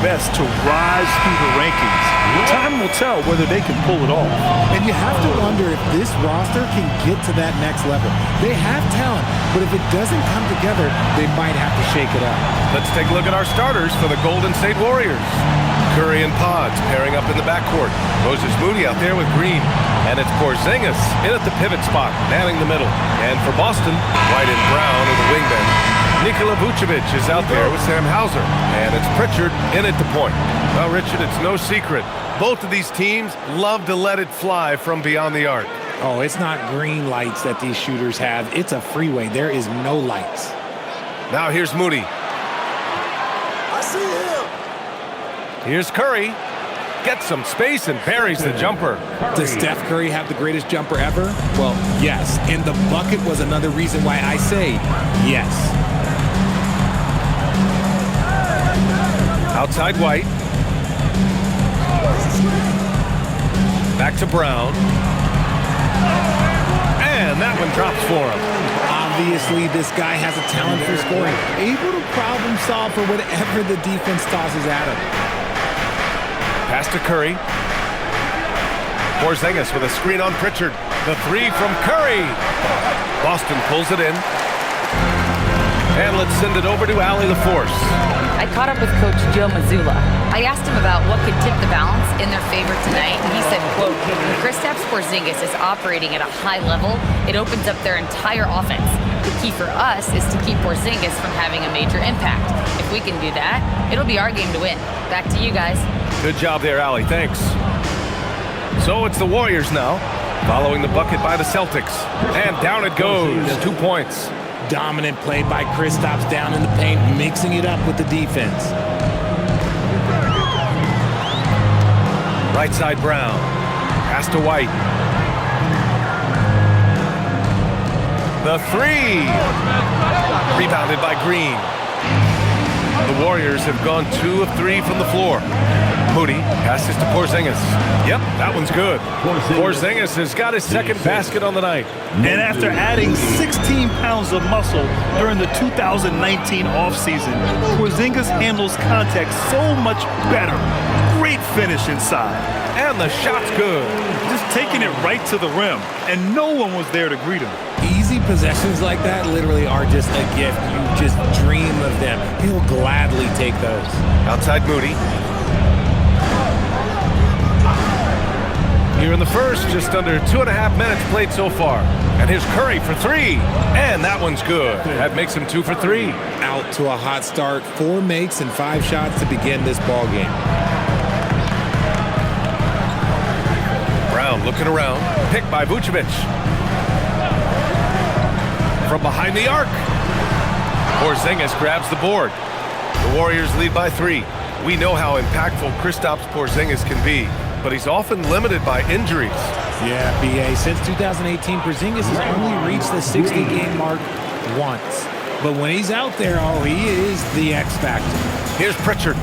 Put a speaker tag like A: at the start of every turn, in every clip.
A: best to rise through the rankings. Time will tell whether they can pull it off.
B: And you have to wonder if this roster can get to that next level. They have talent, but if it doesn't come together, they might have to shake it up.
C: Let's take a look at our starters for the Golden State Warriors. Curry and Pods pairing up in the backcourt. Moses Moody out there with Green. And it's Porzingis in at the pivot spot, manning the middle. And for Boston, White and Brown are the wingmen. Nikola Vucevic is out there with Sam Hauser. And it's Pritchard in at the point. Well, Richard, it's no secret. Both of these teams love to let it fly from beyond the arc.
B: Oh, it's not green lights that these shooters have. It's a freeway. There is no lights.
C: Now here's Moody.
D: I see him.
C: Here's Curry. Gets some space and buries the jumper.
B: Does Steph Curry have the greatest jumper ever? Well, yes. And the bucket was another reason why I say yes.
C: Outside White. Back to Brown. And that one drops for him.
B: Obviously, this guy has a talent for scoring. Able to problem solve for whatever the defense tosses at him.
C: Pass to Curry. Porzingis with a screen on Pritchard. The three from Curry. Boston pulls it in. And let's send it over to Allie LaForce.
E: I caught up with Coach Joe Mazzulla. I asked him about what could tip the balance in their favor tonight, and he said, quote, when Kristaps Porzingis is operating at a high level, it opens up their entire offense. The key for us is to keep Porzingis from having a major impact. If we can do that, it'll be our game to win. Back to you guys.
C: Good job there, Allie. Thanks. So it's the Warriors now, following the bucket by the Celtics. And down it goes. 2 points.
B: Dominant play by Kristaps down in the paint, mixing it up with the defense.
C: Right side Brown. Pass to White. The three. Rebounded by Green. The Warriors have gone 2 of 3 from the floor. Moody passes to Porzingis. Yep, that one's good. Porzingis has got his second basket on the night.
A: And after adding 16 pounds of muscle during the 2019 offseason, Porzingis handles contact so much better. Great finish inside.
C: And the shot's good.
A: Just taking it right to the rim, and no one was there to greet him.
B: Easy possessions like that literally are just a gift. You just dream of them. He'll gladly take those.
C: Outside Moody. Here in the first, just under 2.5 minutes played so far. And here's Curry for three. And that one's good. That makes him 2 for 3.
B: Out to a hot start. 4 makes and 5 shots to begin this ball game.
C: Brown looking around. Picked by Vucevic. From behind the arc. Porzingis grabs the board. The Warriors lead by 3. We know how impactful Kristaps Porzingis can be, but he's often limited by injuries.
B: Yeah, B.A. Since 2018, Porzingis has only reached the 60-game mark once. But when he's out there, oh, he is the X factor.
C: Here's Pritchard,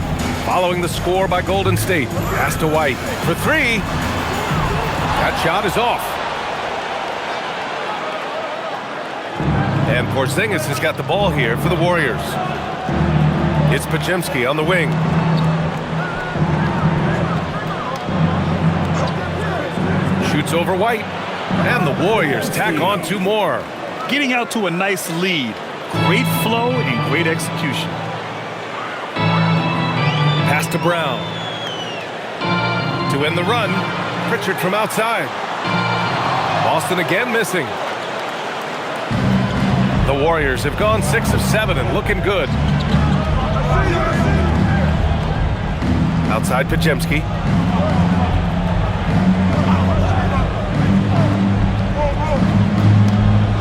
C: following the score by Golden State. Pass to White for 3. That shot is off. And Porzingis has got the ball here for the Warriors. It's Podziemski on the wing. Shoots over White. And the Warriors tack on 2 more.
A: Getting out to a nice lead. Great flow and great execution.
C: Pass to Brown. To end the run, Pritchard from outside. Boston again missing. The Warriors have gone 6 of 7 and looking good. Outside Podziemski.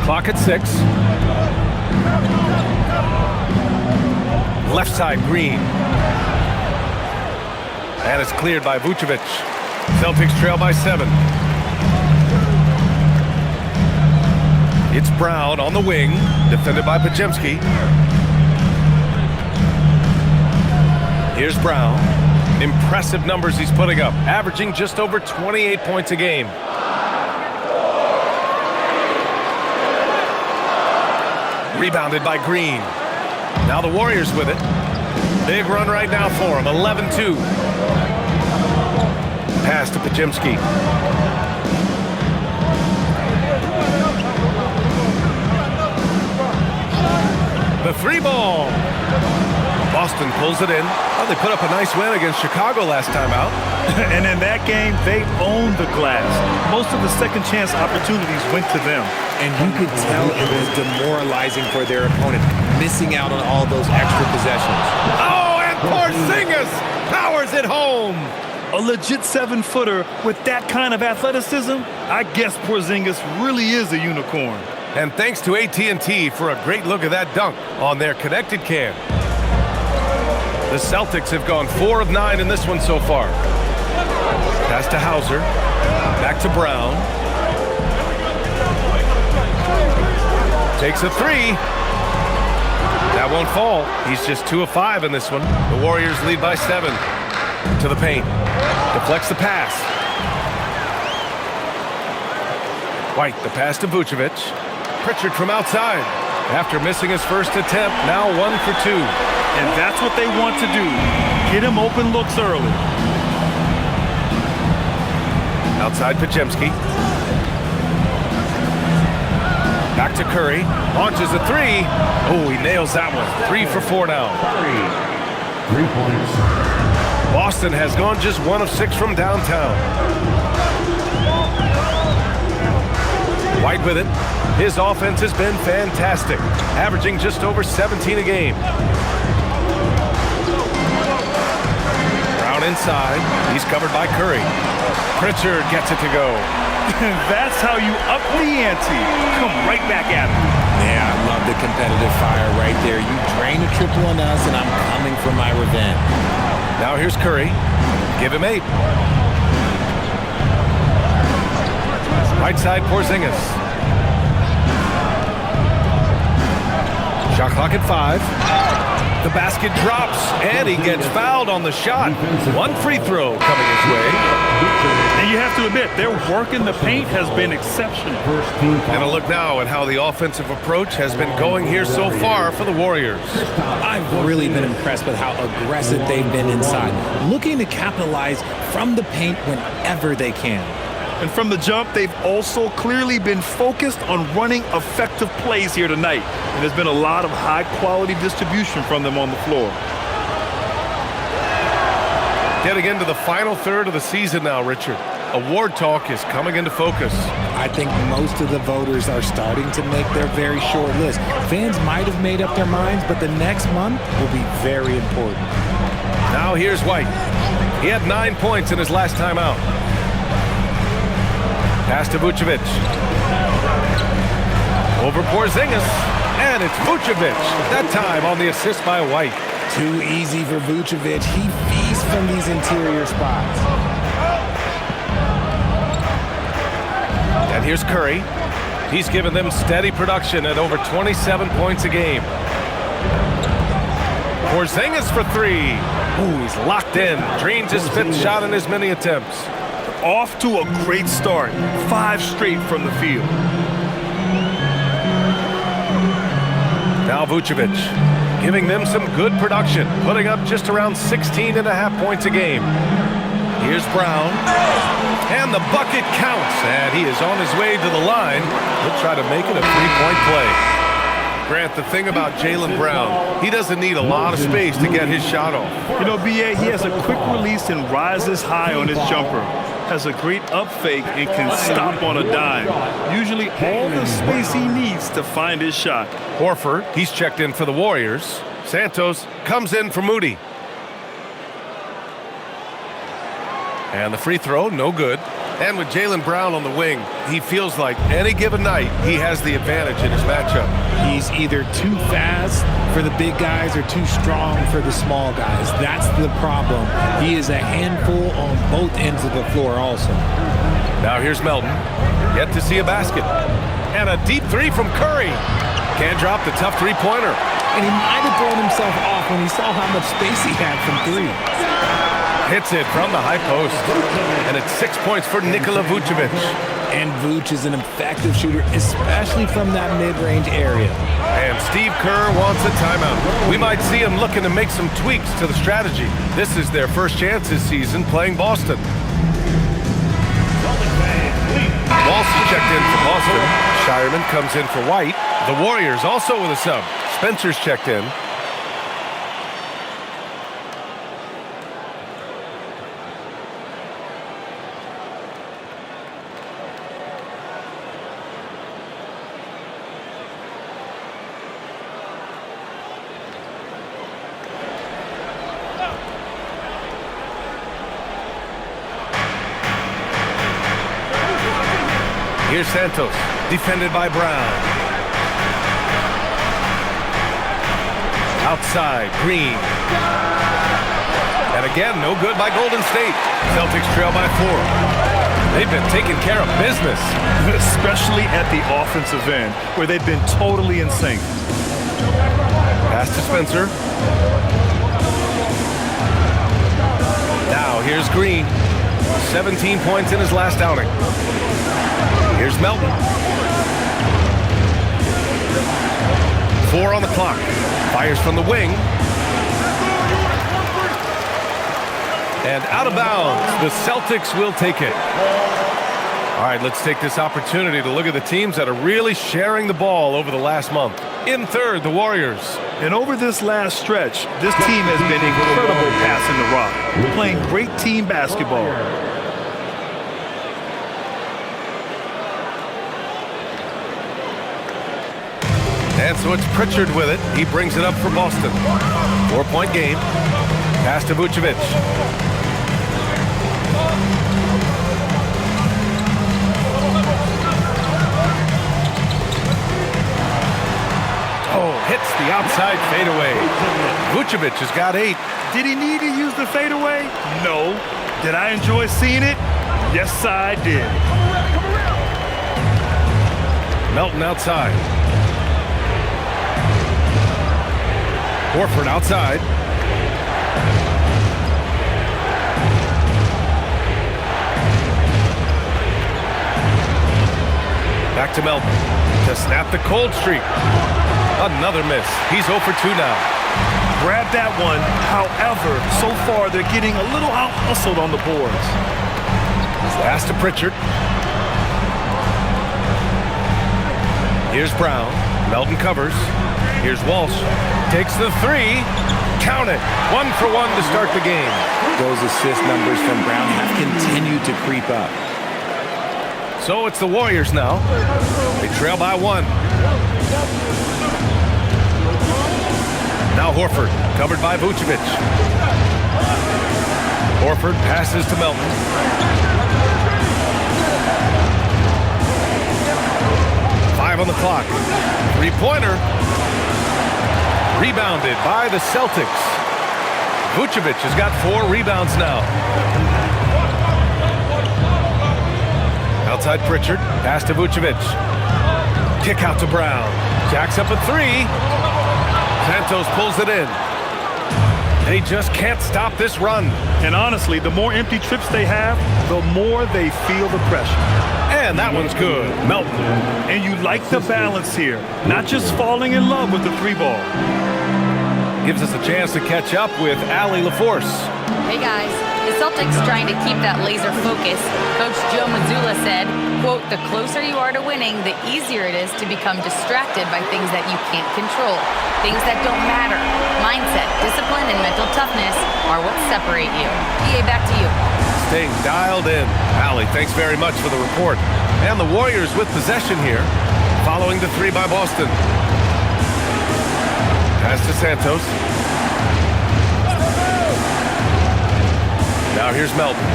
C: Clock at 6. Left side Green. And it's cleared by Vucevic. Celtics trail by 7. It's Brown on the wing, defended by Podziemski. Here's Brown. Impressive numbers he's putting up, averaging just over 28 points a game. Rebounded by Green. Now the Warriors with it. Big run right now for him, 11-2. Pass to Pajemski. The three ball. Boston pulls it in. Oh, they put up a nice win against Chicago last time out.
A: And in that game, they owned the glass. Most of the second chance opportunities went to them.
B: And you could tell it was demoralizing for their opponent, missing out on all those extra possessions.
C: Oh, and Porzingis powers it home.
A: A legit 7-footer with that kind of athleticism, I guess Porzingis really is a unicorn.
C: And thanks to AT&T for a great look at that dunk on their connected cam. The Celtics have gone 4 of 9 in this one so far. Pass to Hauser. Back to Brown. Takes a three. That won't fall. He's just 2 of 5 in this one. The Warriors lead by 7. To the paint. Deflects the pass. White, the pass to Vucevic. Pritchard from outside. After missing his first attempt, now 1 for 2.
A: And that's what they want to do. Get him open looks early.
C: Outside Pajemski. Back to Curry. Launches a three. Oh, he nails that one. 3 for 4 now.
F: 3 points.
C: Boston has gone just 1 of 6 from downtown. White with it. His offense has been fantastic, averaging just over 17 a game. Brown inside. He's covered by Curry. Pritchard gets it to go.
A: That's how you up the ante. Come right back at him.
B: Yeah, I love the competitive fire right there. You drain a triple on us, and I'm coming for my revenge.
C: Now here's Curry. Give him 8. Right side, Porzingis. Shot clock at 5. The basket drops, and he gets fouled on the shot. 1 free throw coming his way.
A: And you have to admit, their work in the paint has been exceptional.
C: And a look now at how the offensive approach has been going here so far for the Warriors.
B: I've really been impressed with how aggressive they've been inside, looking to capitalize from the paint whenever they can.
A: And from the jump, they've also clearly been focused on running effective plays here tonight. And there's been a lot of high-quality distribution from them on the floor.
C: Getting into the final third of the season now, Richard. Award talk is coming into focus.
B: I think most of the voters are starting to make their very short list. Fans might have made up their minds, but the next month will be very important.
C: Now here's White. He had 9 points in his last time out. Pass to Vucevic. Over Porzingis. And it's Vucevic. That time on the assist by White.
B: Too easy for Vucevic. He feasts from these interior spots.
C: And here's Curry. He's given them steady production at over 27 points a game. Porzingis for 3. Ooh, he's locked in. Drains his 5th shot in as many attempts.
A: Off to a great start. 5 straight from the field.
C: Now Vucevic, giving them some good production, putting up just around 16.5 points a game. Here's Brown. And the bucket counts. And he is on his way to the line. He'll try to make it a 3-point play. Grant, the thing about Jaylen Brown, he doesn't need a lot of space to get his shot off.
A: You know, B.A., he has a quick release and rises high on his jumper. Has a great up fake and can stop on a dime. Usually all the space he needs to find his shot.
C: Horford, he's checked in for the Warriors. Santos comes in for Moody. And the free throw, no good. And with Jaylen Brown on the wing, he feels like any given night he has the advantage in his matchup.
B: He's either too fast for the big guys or too strong for the small guys. That's the problem. He is a handful on both ends of the floor also.
C: Now here's Melton. Yet to see a basket. And a deep 3 from Curry. Can't drop the tough 3-pointer.
B: And he might have thrown himself off when he saw how much space he had from 3.
C: Hits it from the high post. And it's 6 points for Nikola Vucevic.
B: And Vooch is an effective shooter, especially from that mid-range area.
C: And Steve Kerr wants a timeout. We might see him looking to make some tweaks to the strategy. This is their first chance this season playing Boston. Walsh checked in for Boston. Shireman comes in for White. The Warriors also with a sub. Spencer's checked in. Here's Santos, defended by Brown. Outside, Green. And again, no good by Golden State. Celtics trail by 4. They've been taking care of business.
A: Especially at the offensive end, where they've been totally in sync.
C: Pass to Spencer. Now, here's Green. 17 points in his last outing. Here's Melton. 4 on the clock. Fires from the wing. And out of bounds. The Celtics will take it. All right, let's take this opportunity to look at the teams that are really sharing the ball over the last month. In third, the Warriors.
A: And over this last stretch, this team has been incredible passing the rock, playing great team basketball.
C: And so it's Pritchard with it. He brings it up for Boston. 4-point game. Pass to Vucevic. Oh, hits the outside fadeaway. Vucevic has got 8.
A: Did he need to use the fadeaway? No. Did I enjoy seeing it? Yes, I did.
C: Melton outside. Horford outside. Back to Melton to snap the cold streak. Another miss. He's 0 for 2 now.
A: Grab that one. However, so far they're getting a little out-hustled on the boards.
C: Pass to Pritchard. Here's Brown. Melton covers. Here's Walsh. Takes the 3. Count it. 1 for 1 to start the game.
B: Those assist numbers from Brown have continued to creep up.
C: So it's the Warriors now. They trail by 1. Now Horford, covered by Vucevic. Horford passes to Melton. Five on the clock. 3-pointer. Rebounded by the Celtics. Vucevic has got 4 rebounds now. Outside Pritchard. Pass to Vucevic. Kick out to Brown. Jacks up a 3. Santos pulls it in. They just can't stop this run.
A: And honestly, the more empty trips they have, the more they feel the pressure.
C: And that one's good. Melton.
A: And you like the balance here. Not just falling in love with the 3-ball.
C: Gives us a chance to catch up with Allie LaForce.
E: Hey guys, the Celtics trying to keep that laser focus. Coach Joe Mazzulla said, quote, "The closer you are to winning, the easier it is to become distracted by things that you can't control. Things that don't matter. Mindset, discipline, and mental toughness are what separate you." EA, back to you.
C: Staying dialed in. Allie, thanks very much for the report. And the Warriors with possession here, following the 3 by Boston. Pass to Santos. Now here's Melton.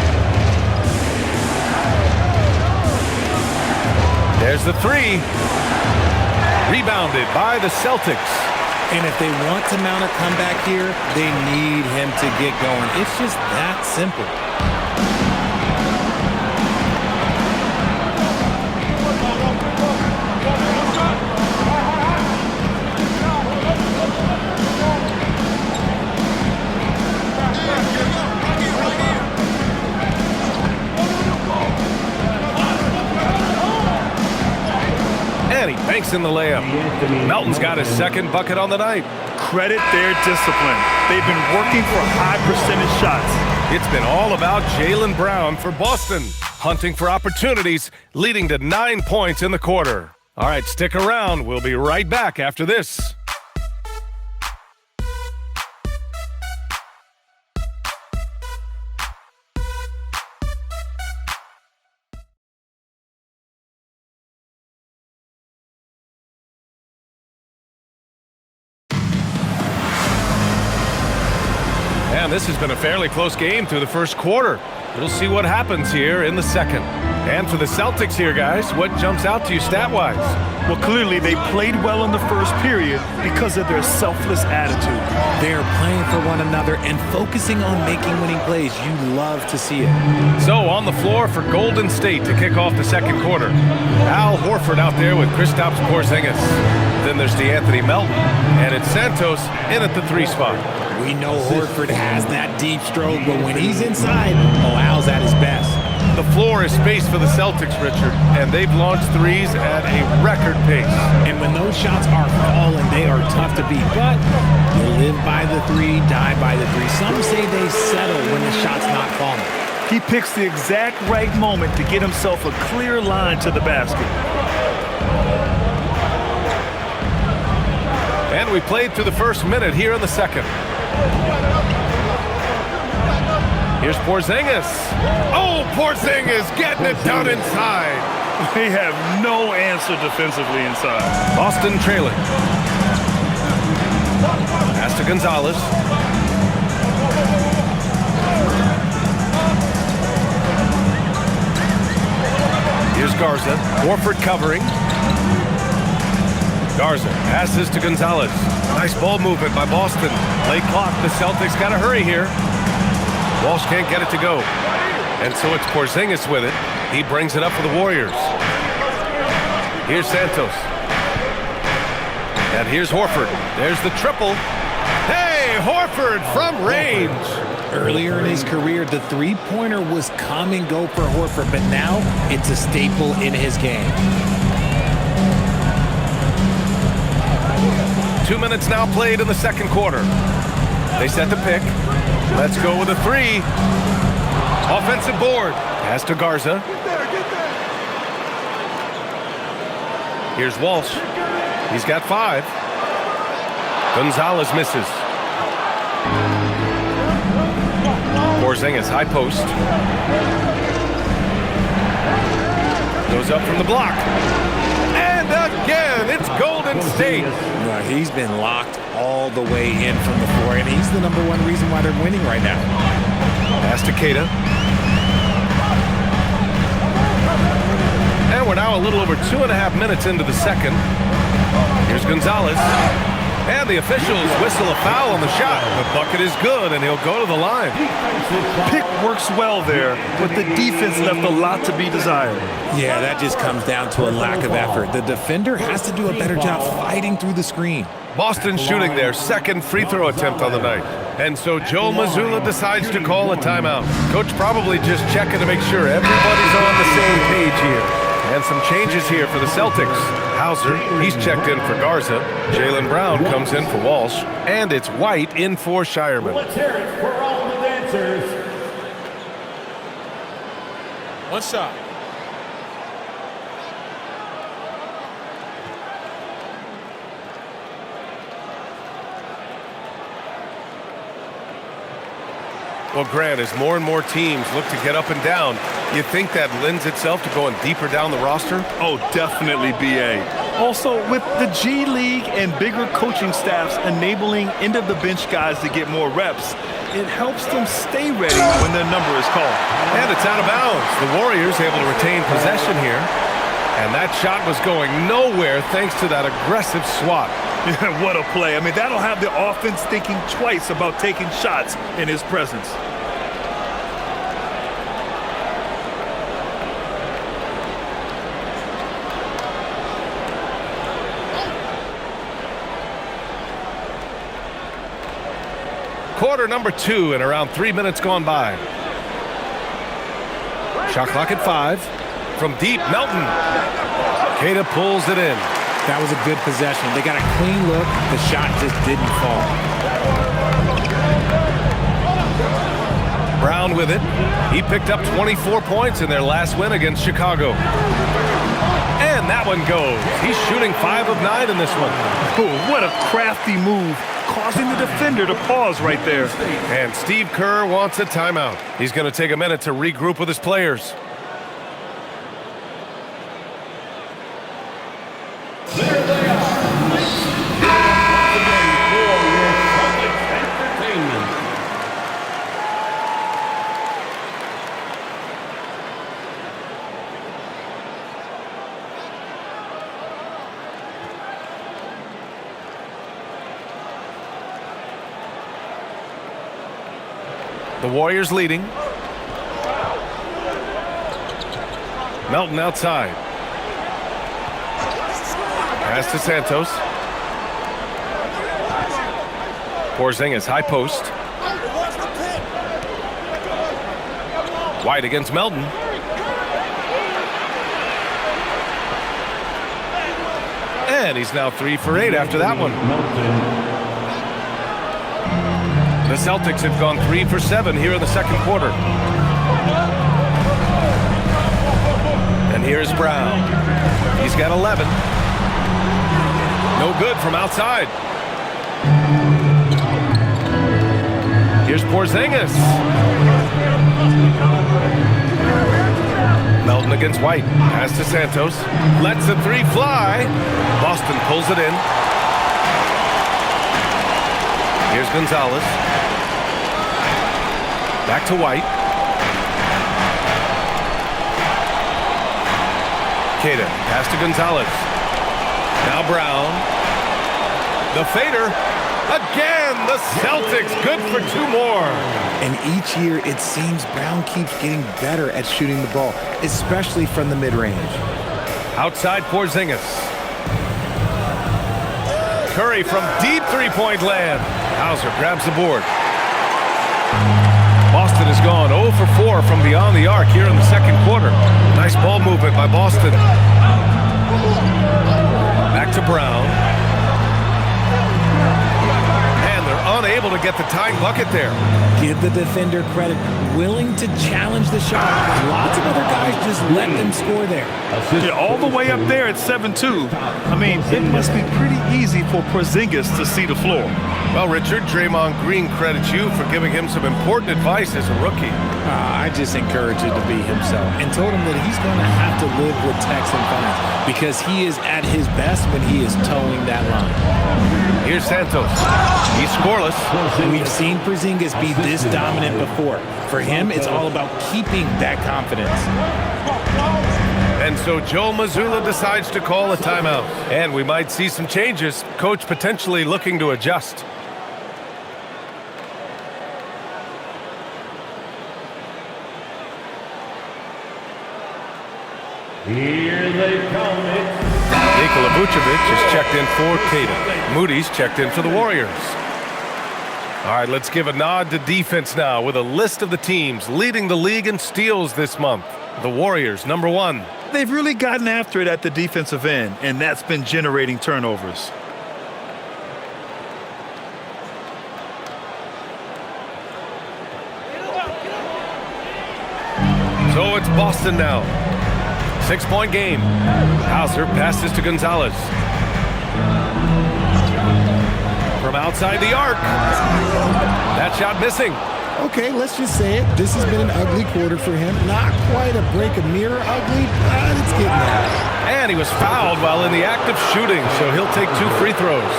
C: There's the 3. Rebounded by the Celtics.
B: And if they want to mount a comeback here, they need him to get going. It's just that simple.
C: and he banks in the layup. Melton's got his second bucket on the night.
A: Credit their discipline. They've been working for high percentage shots.
C: It's been all about Jaylen Brown for Boston, hunting for opportunities, leading to 9 points in the quarter. All right, stick around. We'll be right back after this. And this has been a fairly close game through the first quarter. We'll see what happens here in the second. And for the Celtics here, guys, what jumps out to you stat-wise?
A: Well, clearly they played well in the first period because of their selfless attitude.
B: They are playing for one another and focusing on making winning plays. You love to see it.
C: So on the floor for Golden State to kick off the second quarter. Al Horford out there with Kristaps Porzingis. Then there's DeAnthony Melton, and it's Santos in at the 3 spot.
B: We know Horford has that deep stroke, but when he's inside, Al's at his best.
C: The floor is space for the Celtics, Richard, and they've launched threes at a record pace.
B: And when those shots are falling, they are tough to beat. But you live by the 3, die by the 3. Some say they settle when the shot's not falling.
A: He picks the exact right moment to get himself a clear line to the basket.
C: And we played through the first minute here in the second. Here's Porzingis. Oh, Porzingis getting it down inside.
A: They have no answer defensively inside.
C: Boston trailing. Pass to Gonzalez. Here's Garza. Horford covering. Garza passes to Gonzalez. Nice ball movement by Boston. Late clock. The Celtics got to hurry here. Walsh can't get it to go. And so it's Porzingis with it. He brings it up for the Warriors. Here's Santos. And here's Horford. There's the triple. Hey, Horford from range.
B: Earlier in his career, the three-pointer was come and go for Horford, but now it's a staple in his game.
C: 2 minutes now played in the second quarter. They set the pick. Let's go with a 3. Offensive board. Pass to Garza. Here's Walsh. He's got 5. Gonzalez misses. Porzingis, high post. Goes up from the block. And again, it's Golden State.
B: He's been locked all the way in from the floor, and he's the #1 reason why they're winning right now.
C: Pass to Keita. And we're now a little over 2.5 minutes into the second. Here's Gonzalez. And the officials whistle a foul on the shot. The bucket is good, and he'll go to the line.
A: Pick works well there, but the defense left a lot to be desired.
B: Yeah, that just comes down to a lack of effort. The defender has to do a better job fighting through the screen.
C: Boston shooting their second free throw attempt on the night. And so Joe Mazzulla decides to call a timeout. Coach probably just checking to make sure everybody's on the same page here. And some changes here for the Celtics. Hauser, he's checked in for Garza. Jaylen Brown comes in for Walsh. And it's White in for Shireman.
F: Let's hear it for all the dancers.
B: One shot.
C: Well, Grant, as more and more teams look to get up and down, you think that lends itself to going deeper down the roster?
A: Oh, definitely, BA. Also, with the G League and bigger coaching staffs enabling end-of-the-bench guys to get more reps, it helps them stay ready when their number is called.
C: And it's out of bounds. The Warriors able to retain possession here. And that shot was going nowhere thanks to that aggressive swat.
A: What a play. I mean, that'll have the offense thinking twice about taking shots in his presence.
C: Quarter number 2 and around 3 minutes gone by. Shot clock at 5. From deep, Melton. Keita pulls it in.
B: That was a good possession. They got a clean look. The shot just didn't fall.
C: Brown with it. He picked up 24 points in their last win against Chicago. And that one goes. He's shooting 5 of 9 in this one.
A: Oh, what a crafty move, causing the defender to pause right there.
C: And Steve Kerr wants a timeout. He's going to take a minute to regroup with his players.
F: There they are. Once again for your Celtics entertainment.
C: The Warriors leading. Melton outside. Pass to Santos. Porzingis, high post. White against Melton. And he's now 3 for 8 after that one. The Celtics have gone 3 for 7 here in the second quarter. And here's Brown. He's got 11. No good from outside. Here's Porzingis. Melton against White. Pass to Santos. Lets the 3 fly. Boston pulls it in. Here's Gonzalez. Back to White. Queta, pass to Gonzalez. Now Brown. The fader. Again, the Celtics good for 2 more.
B: And each year, it seems Brown keeps getting better at shooting the ball, especially from the mid-range.
C: Outside Porzingis. Curry from deep three-point land. Hauser grabs the board. Boston has gone 0 for 4 from beyond the arc here in the second quarter. Nice ball movement by Boston. Back to Brown. And they're unable to get the tying bucket there.
B: Give the defender credit, willing to challenge the shot. Lots of other guys just let them score there.
A: Yeah, all the way up there at 7-2. I mean, it must be pretty easy for Porzingis to see the floor.
C: Well, Richard, Draymond Green credits you for giving him some important advice as a rookie.
B: I just encouraged him to be himself and told him that he's going to have to live with Texan fans because he is at his best when he is towing that line.
C: Here's Santos. He's scoreless.
B: We've seen Porzingis be this dominant before. For him, it's all about keeping that confidence.
C: And so Joe Mazzulla decides to call a timeout. And we might see some changes. Coach potentially looking to adjust.
F: Here they come.
C: Nikola Vucevic is checked in for Queta. Moody's checked in for the Warriors. All right, let's give a nod to defense now with a list of the teams leading the league in steals this month. The Warriors, number 1.
A: They've really gotten after it at the defensive end, and that's been generating turnovers.
C: So it's Boston now. 6-point game. Hauser passes to Gonzalez. From outside the arc. That shot missing.
G: Okay, let's just say it. This has been an ugly quarter for him. Not quite a break a mirror ugly, but it's getting there.
C: And he was fouled while in the act of shooting, so he'll take 2 free throws.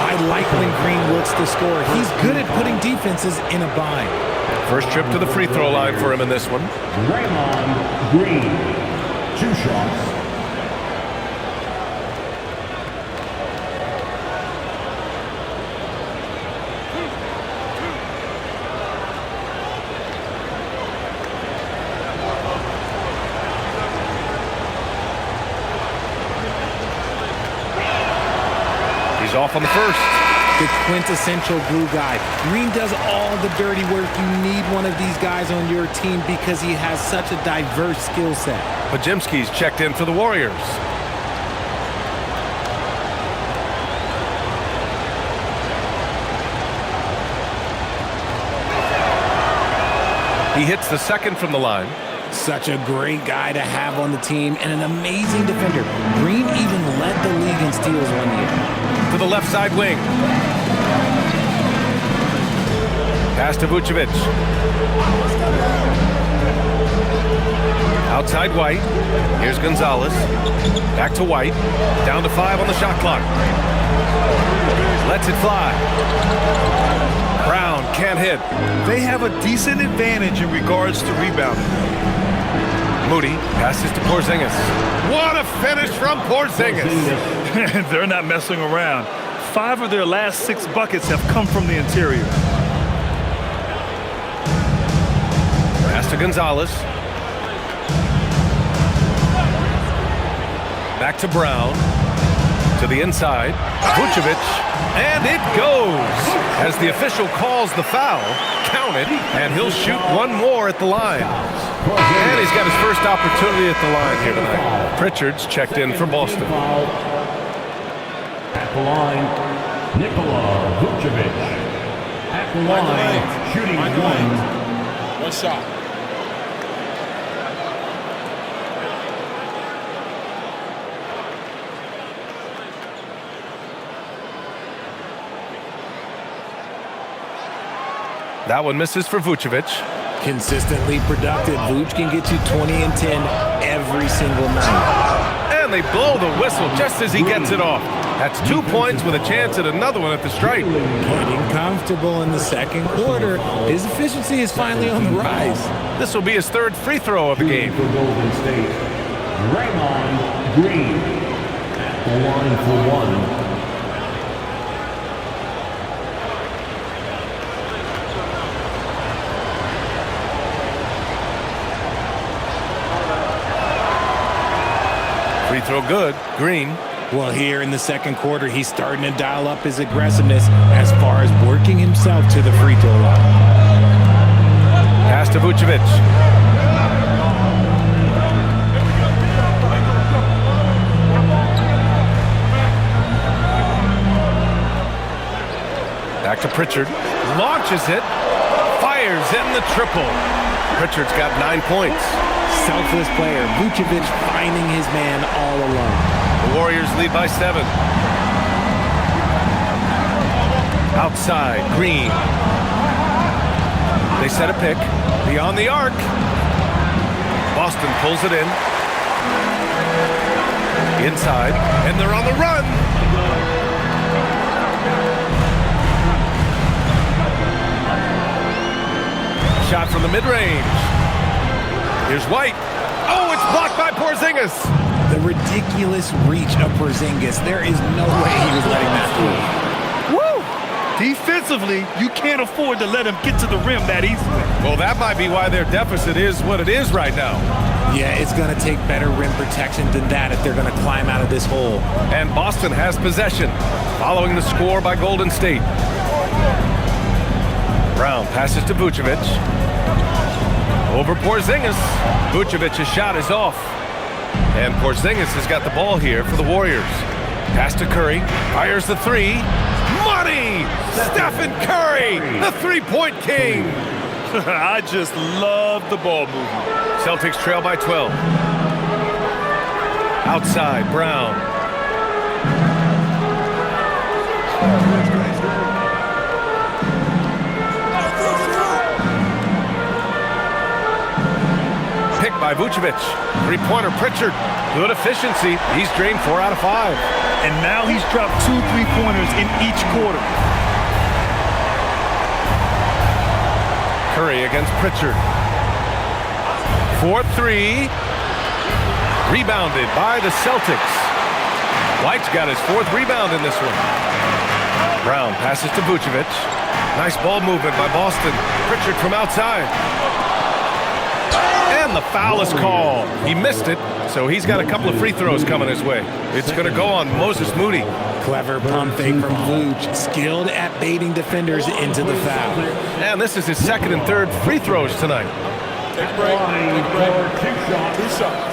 B: I like when Green looks to score. He's good at putting defenses in a bind.
C: First trip to the free throw line for him in this one.
F: Draymond Green. 2 shots.
C: He's off on the first.
B: The quintessential glue guy. Green does all the dirty work. You need one of these guys on your team because he has such a diverse skill set.
C: Podziemski's checked in for the Warriors. He hits the second from the line.
B: Such a great guy to have on the team and an amazing defender. Green even led the league in steals one year.
C: To the left side wing. Pass to Vucevic. Outside White. Here's Gonzalez. Back to White. Down to 5 on the shot clock. Lets it fly. Brown can't hit.
A: They have a decent advantage in regards to rebounding.
C: Moody passes to Porzingis. What a finish from Porzingis.
A: They're not messing around. 5 of their last 6 buckets have come from the interior.
C: Pass to Gonzalez. Back to Brown. To the inside. Vucevic. And it goes. As the official calls the foul, count it, and he'll shoot one more at the line. And he's got his first opportunity at the line here tonight. Pritchard's checked in for Boston.
F: At the line, Nikola Vucevic. At the line, shooting one.
D: One shot.
C: That one misses for Vucevic.
B: Consistently productive. Vuce can get you 20 and 10 every single night.
C: And they blow the whistle just as he gets it off. That's 2 points with a chance at another one at the stripe.
B: Getting comfortable in the second quarter. His efficiency is finally on the rise.
C: This will be his 3rd free throw of the game.
F: For Golden State, Draymond Green. At the line for one.
C: Free throw good. Green.
B: Well, here in the second quarter, he's starting to dial up his aggressiveness as far as working himself to the free throw line.
C: Pass to Vucevic. Back to Pritchard. Launches it. Fires in the triple. Pritchard's got 9 points.
B: Selfless player. Vucevic finding his man all alone.
C: The Warriors lead by 7. Outside, Green. They set a pick. Beyond the arc. Boston pulls it in. Inside. And they're on the run. Shot from the mid-range. Here's White. Oh, it's blocked by Porzingis.
B: The ridiculous reach of Porzingis. There is no way he was letting that through.
A: Woo! Defensively, you can't afford to let him get to the rim that easily.
C: Well, that might be why their deficit is what it is right now.
B: Yeah, it's going to take better rim protection than that if they're going to climb out of this hole.
C: And Boston has possession, following the score by Golden State. Brown passes to Vucevic. Over Porzingis. Vucevic's shot is off. And Porzingis has got the ball here for the Warriors. Pass to Curry. Fires the 3. Money! Stephen Curry, the three-point king.
A: I just love the ball movement.
C: Celtics trail by 12. Outside, Brown. Picked by Vucevic. Three-pointer, Pritchard. Good efficiency. He's drained 4 out of 5.
A: And now he's dropped 2 3-pointers in each quarter.
C: Curry against Pritchard. 4-3. Rebounded by the Celtics. White's got his 4th rebound in this one. Brown passes to Vucevic. Nice ball movement by Boston. Pritchard from outside. And the foul is called. He missed it, so he's got a couple of free throws coming his way. It's going to go on Moses Moody.
B: Clever pump fake from Vuce, skilled at baiting defenders into the foul.
C: And this is his 2nd and 3rd free throws tonight.
F: Take a break. Take a break. 2 shots.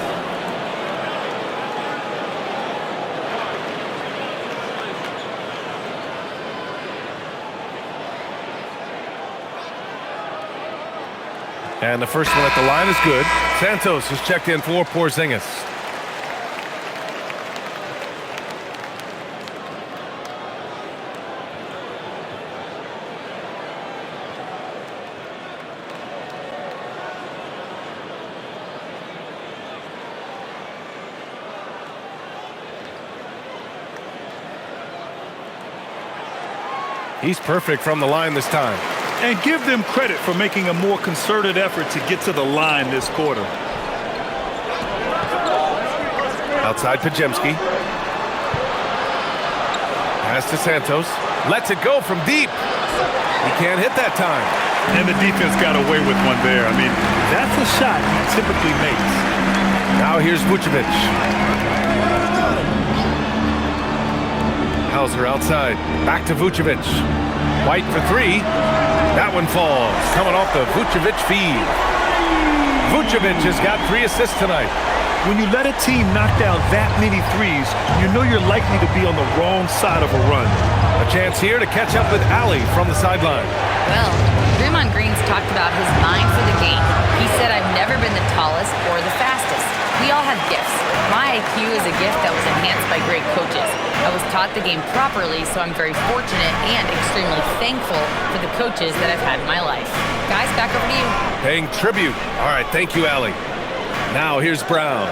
C: And the first one at the line is good. Santos is checked in for Porzingis. He's perfect from the line this time.
A: And give them credit for making a more concerted effort to get to the line this quarter.
C: Outside Podziemski. Pass to Santos. Lets it go from deep. He can't hit that time.
A: And the defense got away with one there. I mean, that's a shot he typically makes.
C: Now here's Vucevic. Hauser outside. Back to Vucevic. White for three. That one falls. Coming off the Vucevic feed. Vucevic has got 3 assists tonight.
A: When you let a team knock down that many threes, you know you're likely to be on the wrong side of a run.
C: A chance here to catch up with Ali from the sideline.
E: Well, Draymond Green's talked about his mind for the game. He said, I've never been the tallest or the fastest. We all have gifts. My IQ is a gift that was enhanced by great coaches. I was taught the game properly, so I'm very fortunate and extremely thankful for the coaches that I've had in my life. Guys, back over to you.
C: Paying tribute. All right, thank you, Ali. Now here's Brown.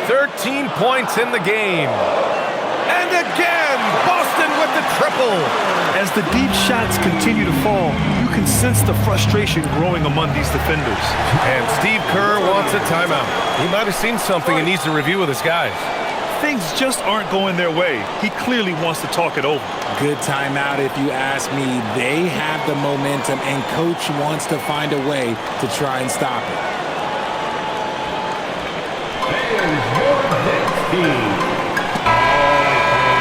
C: 13 points in the game. And again, Boston with the triple.
A: As the deep shots continue to fall, you can sense the frustration growing among these defenders.
C: And Steve Kerr wants a timeout. He might have seen something and needs to review with his guys.
A: Things just aren't going their way. He clearly wants to talk it over.
B: Good timeout if you ask me. They have the momentum, and coach wants to find a way to try and stop it.
F: There's your next team.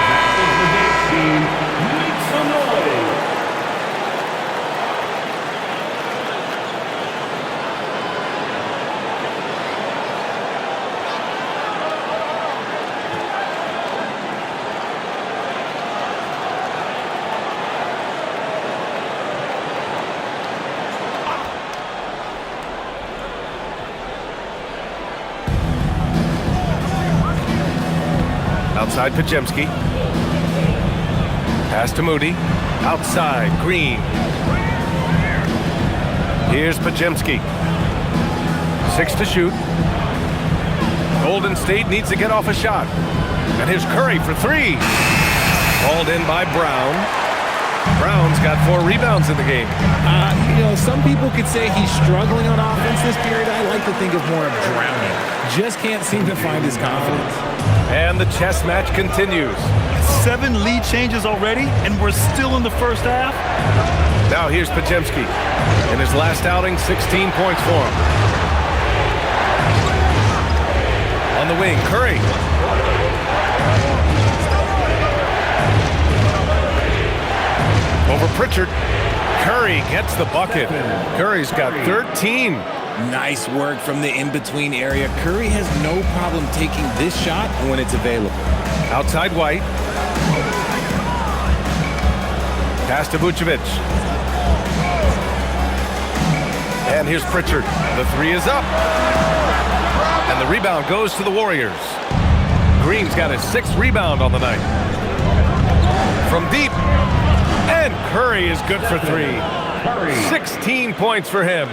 F: That was the next team. Make some noise.
C: Outside Podziemski. Pass to Moody. Outside Green. Here's Podziemski. 6 to shoot. Golden State needs to get off a shot. And here's Curry for 3. Called in by Brown. Brown's got 4 rebounds in the game.
B: Some people could say he's struggling on offense this period. I like to think of more of drowning. Just can't seem to find his confidence.
C: And the chess match continues.
A: 7 lead changes already, and we're still in the first half.
C: Now here's Podziemski. In his last outing, 16 points for him. On the wing, Curry. Over Pritchard. Curry gets the bucket. Curry's got 13.
B: Nice work from the in-between area. Curry has no problem taking this shot when it's available.
C: Outside White. Pass to Vucevic. And here's Pritchard. The 3 is up. And the rebound goes to the Warriors. Green's got his 6th rebound on the night. From deep. And Curry is good for 3. 16 points for him.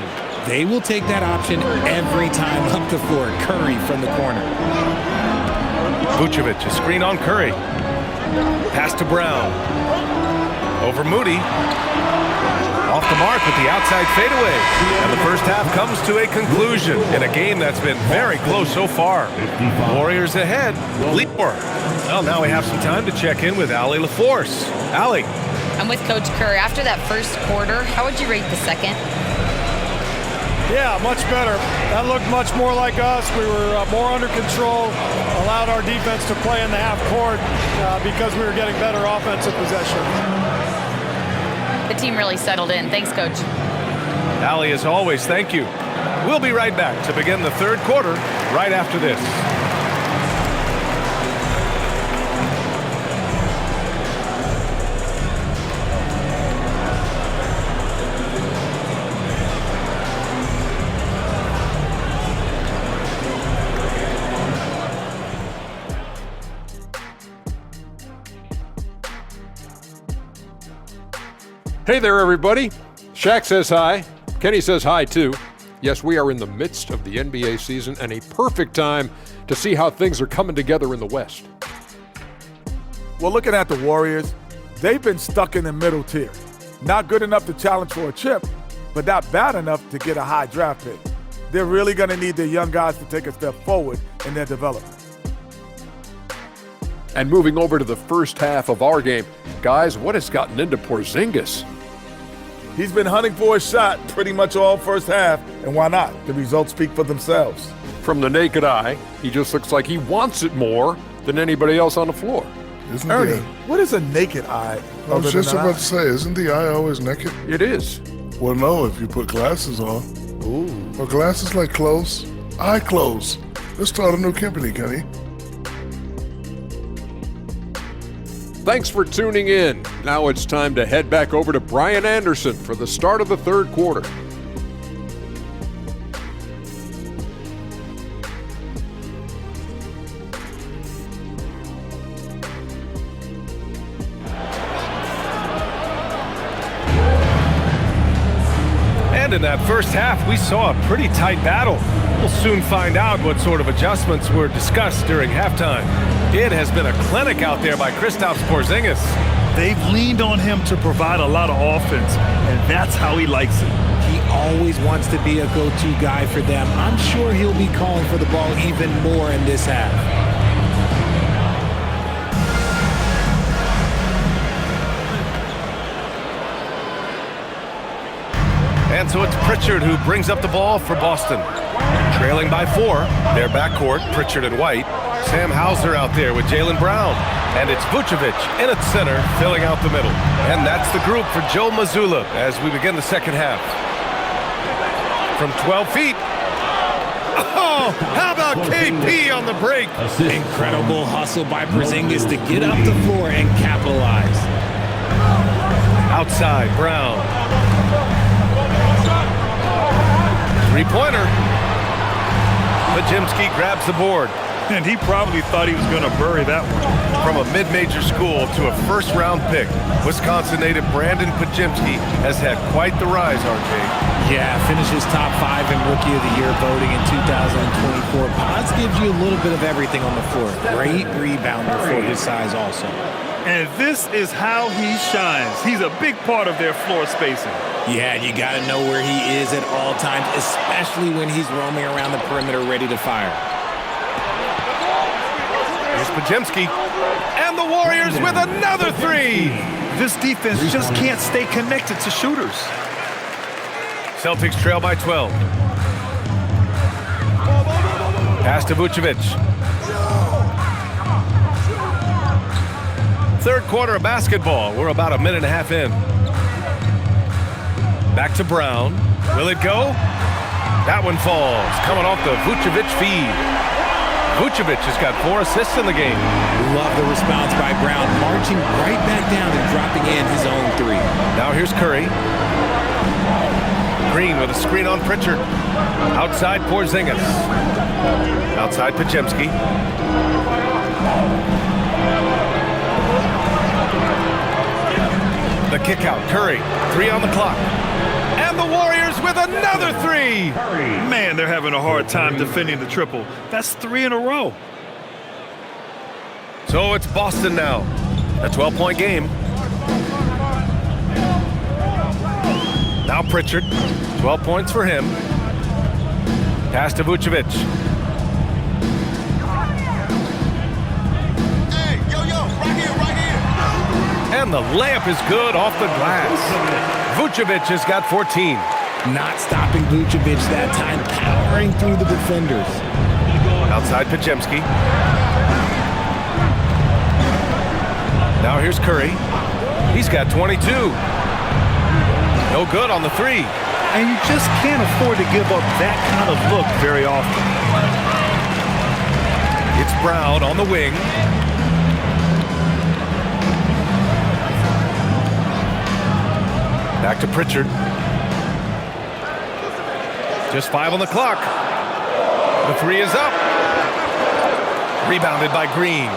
B: They will take that option every time up the floor. Curry from the corner.
C: Vucevic, a screen on Curry. Pass to Brown. Over Moody. Off the mark with the outside fadeaway. And the first half comes to a conclusion in a game that's been very close so far. Warriors ahead. Well, now we have some time to check in with Allie LaForce. Allie.
E: I'm with Coach Kerr. After that first quarter, how would you rate the second?
H: Yeah, much better. That looked much more like us. We were more under control, allowed our defense to play in the half court because we were getting better offensive possession.
E: The team really settled in. Thanks, Coach.
C: Allie, as always, thank you. We'll be right back to begin the third quarter right after this.
I: Hey there, everybody. Shaq says hi. Kenny says hi, too. Yes, we are in the midst of the NBA season and a perfect time to see how things are coming together in the West.
J: Well, looking at the Warriors, they've been stuck in the middle tier. Not good enough to challenge for a chip, but not bad enough to get a high draft pick. They're really going to need their young guys to take a step forward in their development.
I: And moving over to the first half of our game, guys, what has gotten into Porzingis?
J: He's been hunting for a shot pretty much all first half, and why not? The results speak for themselves.
I: From the naked eye, he just looks like he wants it more than anybody else on the floor.
K: Isn't
J: Ernie,
K: the,
J: what is a naked eye?
K: I was just about to say, isn't the eye always naked?
I: It is.
K: Well, no, if you put glasses on.
J: Ooh.
K: Well, glasses like clothes. Eye clothes. Let's start a new company, Kenny.
I: Thanks for tuning in. Now it's time to head back over to Brian Anderson for the start of the third quarter.
C: And in that first half, we saw a pretty tight battle. We'll soon find out what sort of adjustments were discussed during halftime. It has been a clinic out there by Kristaps Porzingis.
A: They've leaned on him to provide a lot of offense, and that's how he likes it.
B: He always wants to be a go-to guy for them. I'm sure he'll be calling for the ball even more in this half.
C: And so it's Pritchard who brings up the ball for Boston. Trailing by 4, their backcourt, Pritchard and White. Sam Hauser out there with Jaylen Brown. And it's Vucevic in at center, filling out the middle. And that's the group for Joe Mazzulla as we begin the second half. From 12 feet. Oh, how about KP on the break?
B: Incredible hustle by Porzingis to get up the floor and capitalize.
C: Outside, Brown. Three-pointer. Podziemski grabs the board.
A: And he probably thought he was going to bury that one.
C: From a mid-major school to a first-round pick, Wisconsin native Brandon Podziemski has had quite the rise, RJ.
B: Yeah, finishes top 5 in Rookie of the Year voting in 2024. Pods gives you a little bit of everything on the floor. Great rebounder for his size also.
A: And this is how he shines. He's a big part of their floor spacing.
B: Yeah, you got to know where he is at all times, especially when he's roaming around the perimeter ready to fire.
C: Here's Podziemski. And the Warriors with another 3.
A: This defense just can't stay connected to shooters.
C: Celtics trail by 12. Pass to Vucevic. Third quarter of basketball. We're about a minute and a half in. Back to Brown. Will it go? That one falls. Coming off the Vucevic feed. Vucevic has got 4 assists in the game.
B: Love the response by Brown, marching right back down and dropping in his own 3.
C: Now here's Curry. Green with a screen on Pritchard. Outside Porzingis. Outside Podziemski. The kick out. Curry. 3 on the clock. And the Warriors with another 3.
A: Man, they're having a hard time defending the triple. That's 3 in a row.
C: So it's Boston now. A 12-point game. Now Pritchard. 12 points for him. Pass to Vucevic.
D: Hey, yo, right here.
C: And the layup is good off the glass. Vucevic has got 14.
B: Not stopping Vucevic that time, powering through the defenders.
C: Outside Podziemski. Now here's Curry. He's got 22. No good on the 3.
A: And you just can't afford to give up that kind of look very often.
C: It's Brown on the wing. Back to Pritchard. Just 5 on the clock. The 3 is up. Rebounded by Green.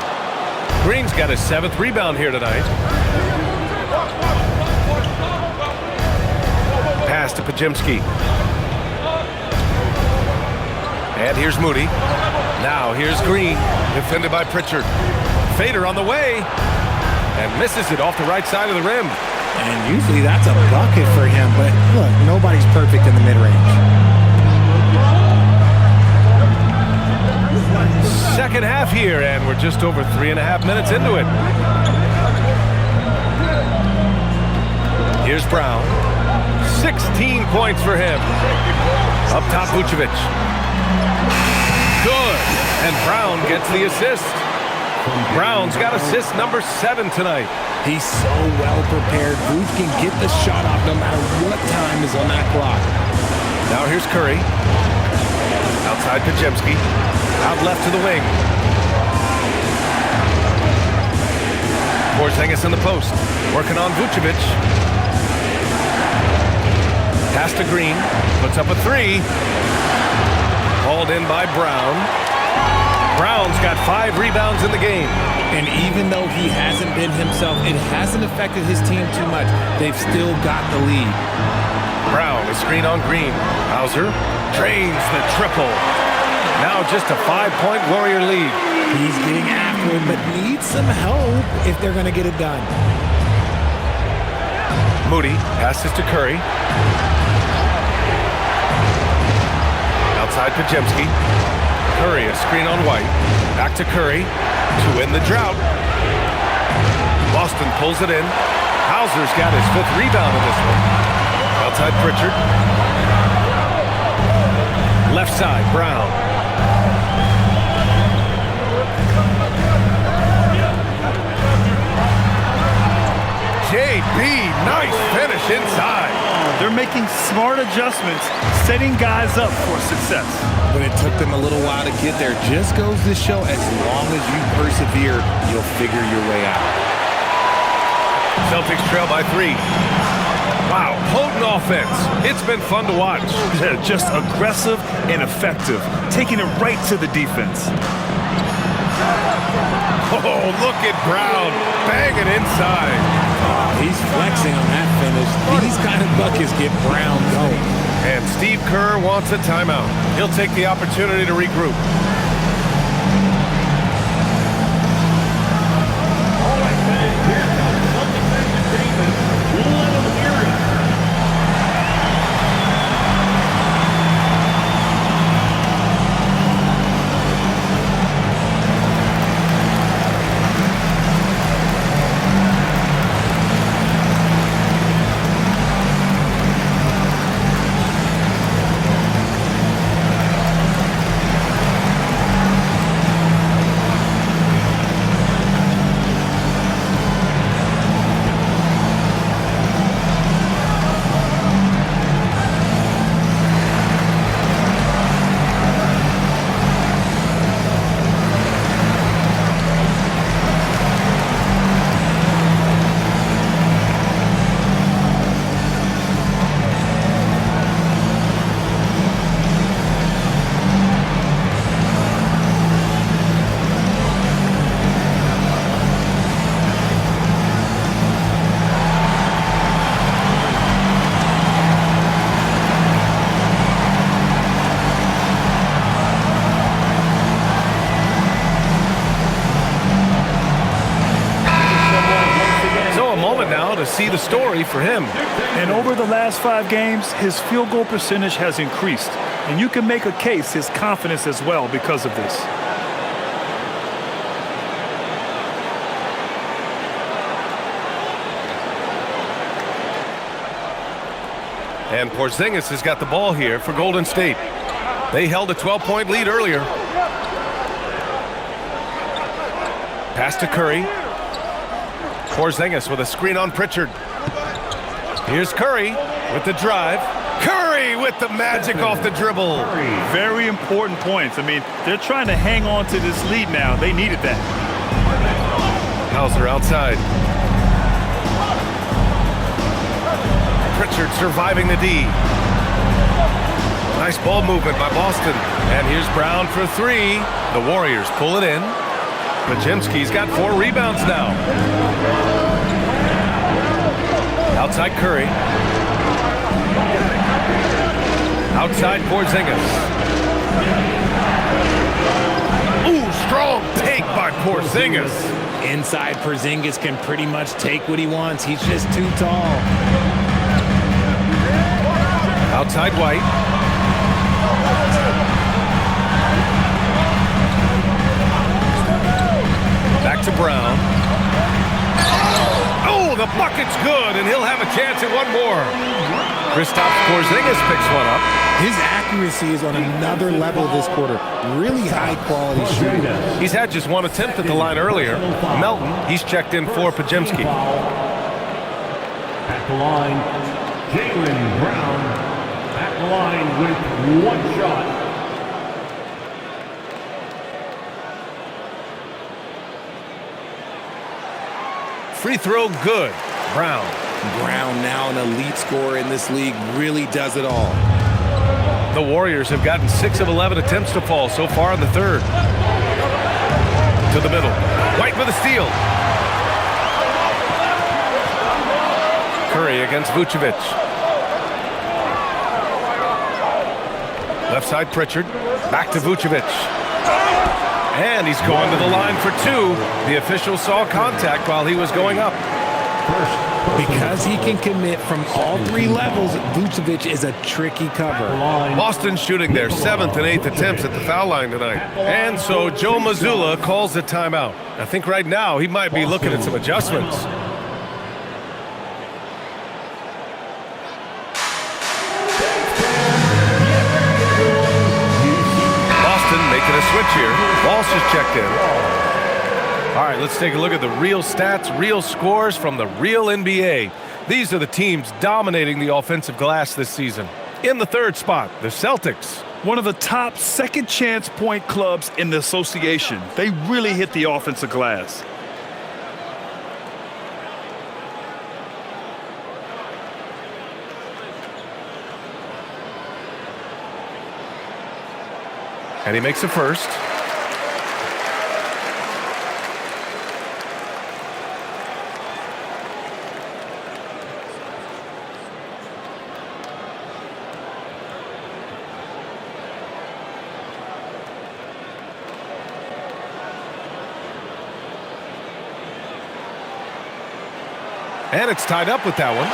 C: Green's got his 7th rebound here tonight. pass to Pajimski. And here's Moody. Now here's Green, defended by Pritchard. Fader on the way, and misses it off the right side of the rim.
B: And usually that's a bucket for him, but look, nobody's perfect in the mid-range.
C: Second half here, and we're just over 3.5 minutes into it. Here's Brown. 16 points for him. Up top, Vucevic. Good. And Brown gets the assist. Brown's got assist number 7 tonight.
B: He's so well prepared. Vooch can get the shot off no matter what time is on that clock.
C: Now here's Curry. Outside Pajemski. Out left to the wing. Porzingis in the post. Working on Vucevic. Pass to Green. Puts up a 3. Hauled in by Brown. Brown's got 5 rebounds in the game.
B: And even though he hasn't been himself, it hasn't affected his team too much. They've still got the lead.
C: Brown, a screen on Green. Hauser drains the triple. Now just a 5-point Warrior lead.
B: He's getting after it, but needs some help if they're going to get it done.
C: Moody passes to Curry. Outside Pajemski. Curry, a screen on White. Back to Curry to end the drought. Boston pulls it in. Hauser's got his 5th rebound in this one. Outside Pritchard. Left side, Brown. JB, nice finish inside.
A: They're making smart adjustments, setting guys up for success.
B: But it took them a little while to get there. Just goes to show, as long as you persevere, you'll figure your way out.
C: Celtics trail by 3. Wow, potent offense. It's been fun to watch.
A: Yeah, just aggressive and effective, taking it right to the defense.
C: Oh, look at Brown banging inside.
B: He's flexing on that finish. These kind of buckets get Brown going.
C: And Steve Kerr wants a timeout. He'll take the opportunity to regroup. To see the story for him.
A: And over the last 5 games, his field goal percentage has increased. And you can make a case his confidence as well because of this.
C: And Porzingis has got the ball here for Golden State. They held a 12-point lead earlier. Pass to Curry. Porzingis with a screen on Pritchard. Here's Curry with the drive. Curry with the magic off the dribble.
A: Very important points. I mean, they're trying to hang on to this lead now. They needed that.
C: Hauser outside. Pritchard surviving the D. Nice ball movement by Boston. And here's Brown for 3. The Warriors pull it in. Pajemski's got 4 rebounds now. Outside Curry. Outside Porzingis. Ooh, strong take by Porzingis.
B: Inside, Porzingis can pretty much take what he wants. He's just too tall.
C: Outside White. Back to Brown. Oh, the bucket's good, and he'll have a chance at one more. Kristaps Porzingis picks one up.
G: His accuracy is on another level this quarter. Really high-quality shooting.
C: He's had just one attempt at the line earlier. Melton, he's checked in for Pajemski.
F: At the line, Jaylen Brown. At the line with one shot.
C: Free throw good. Brown.
B: Brown, now an elite scorer in this league, really does it all.
C: The Warriors have gotten 6 of 11 attempts to fall so far in the third. To the middle. White with a steal. Curry against Vucevic. Left side Pritchard. Back to Vucevic. And he's going to the line for 2. The official saw contact while he was going up.
B: Because he can commit from all 3 levels, Vucevic is a tricky cover.
C: Boston shooting their 7th and 8th attempts at the foul line tonight. And so Joe Mazzulla calls the timeout. I think right now he might be looking at some adjustments. Boston making a switch here. Walsh is checked in. All right, let's take a look at the real stats, real scores from the real NBA. These are the teams dominating the offensive glass this season. In the third spot, the Celtics.
A: One of the top second chance point clubs in the association. They really hit the offensive glass.
C: And he makes a first. And it's tied up with that one.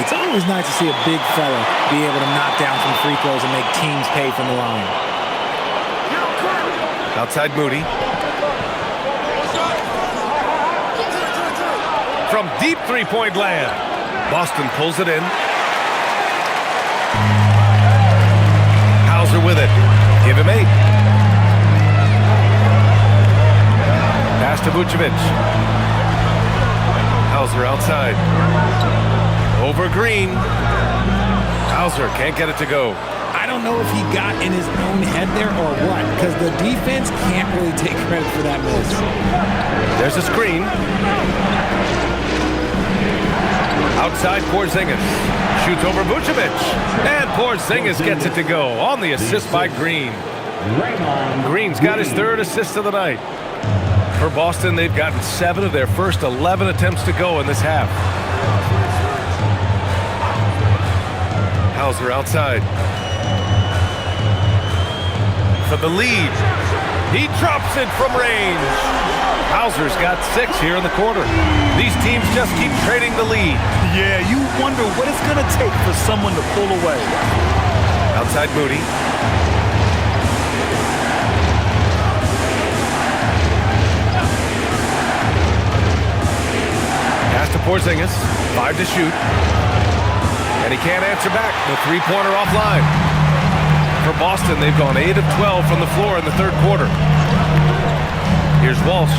B: It's always nice to see a big fella be able to knock down some free throws and make teams pay from the line.
C: Outside Moody. From deep three-point land. Boston pulls it in. Hauser with it. Give him 8. Pass to Vucevic. Hauser outside. Over Green. Hauser can't get it to go.
B: I don't know if he got in his own head there or what, because the defense can't really take credit for that miss.
C: There's a screen. Outside Porzingis. Shoots over Vucevic. And Porzingis gets it to go on the assist by Green. Green's got his 3rd assist of the night. For Boston, they've gotten 7 of their first 11 attempts to go in this half. Hauser outside. For the lead. He drops it from range. Hauser's got 6 here in the quarter. These teams just keep trading the lead.
A: Yeah, you wonder what it's going to take for someone to pull away.
C: Outside Moody. Pass to Porzingis. 5 to shoot. And he can't answer back. The three-pointer offline. For Boston, they've gone 8 of 12 from the floor in the third quarter. Here's Walsh.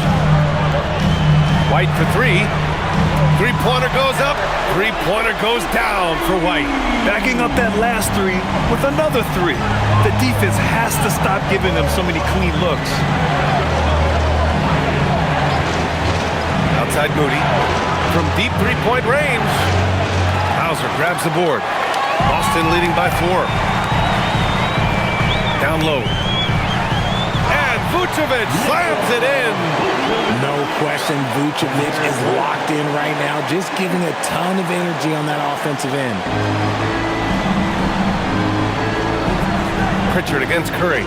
C: White for 3. Three-pointer goes up. Three-pointer goes down for White.
A: Backing up that last 3 with another 3. The defense has to stop giving them so many clean looks.
C: Outside Moody. From deep three-point range. Hauser grabs the board. Boston leading by 4. Down low. And Vucevic slams it in.
B: No question, Vucevic is locked in right now, just giving a ton of energy on that offensive end.
C: Pritchard against Curry.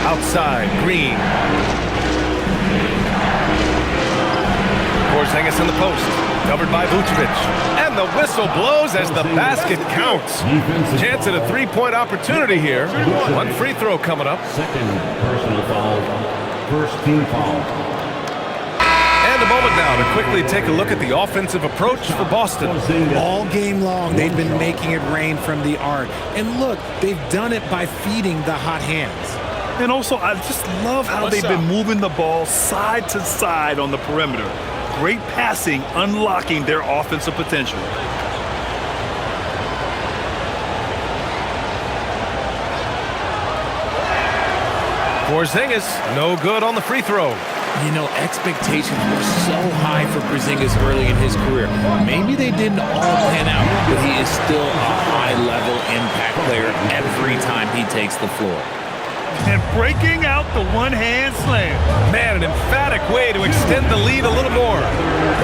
C: Outside, Green. Porzingis in the post, covered by Vucevic. And the whistle blows as the basket counts. Chance at a three-point opportunity here. One free throw coming up.
F: Second personal foul. First team foul.
C: And a moment now to quickly take a look at the offensive approach for Boston.
B: All game long, they've been making it rain from the arc. And look, they've done it by feeding the hot hands.
A: And also, I just love how they've been moving the ball side to side on the perimeter. Great passing, unlocking their offensive potential.
C: Porzingis, no good on the free throw.
B: You know, expectations were so high for Porzingis early in his career. Maybe they didn't all pan out, but he is still a high-level impact player every time he takes the floor.
A: And breaking out the one-hand slam.
C: Man, an emphatic way to extend the lead a little more.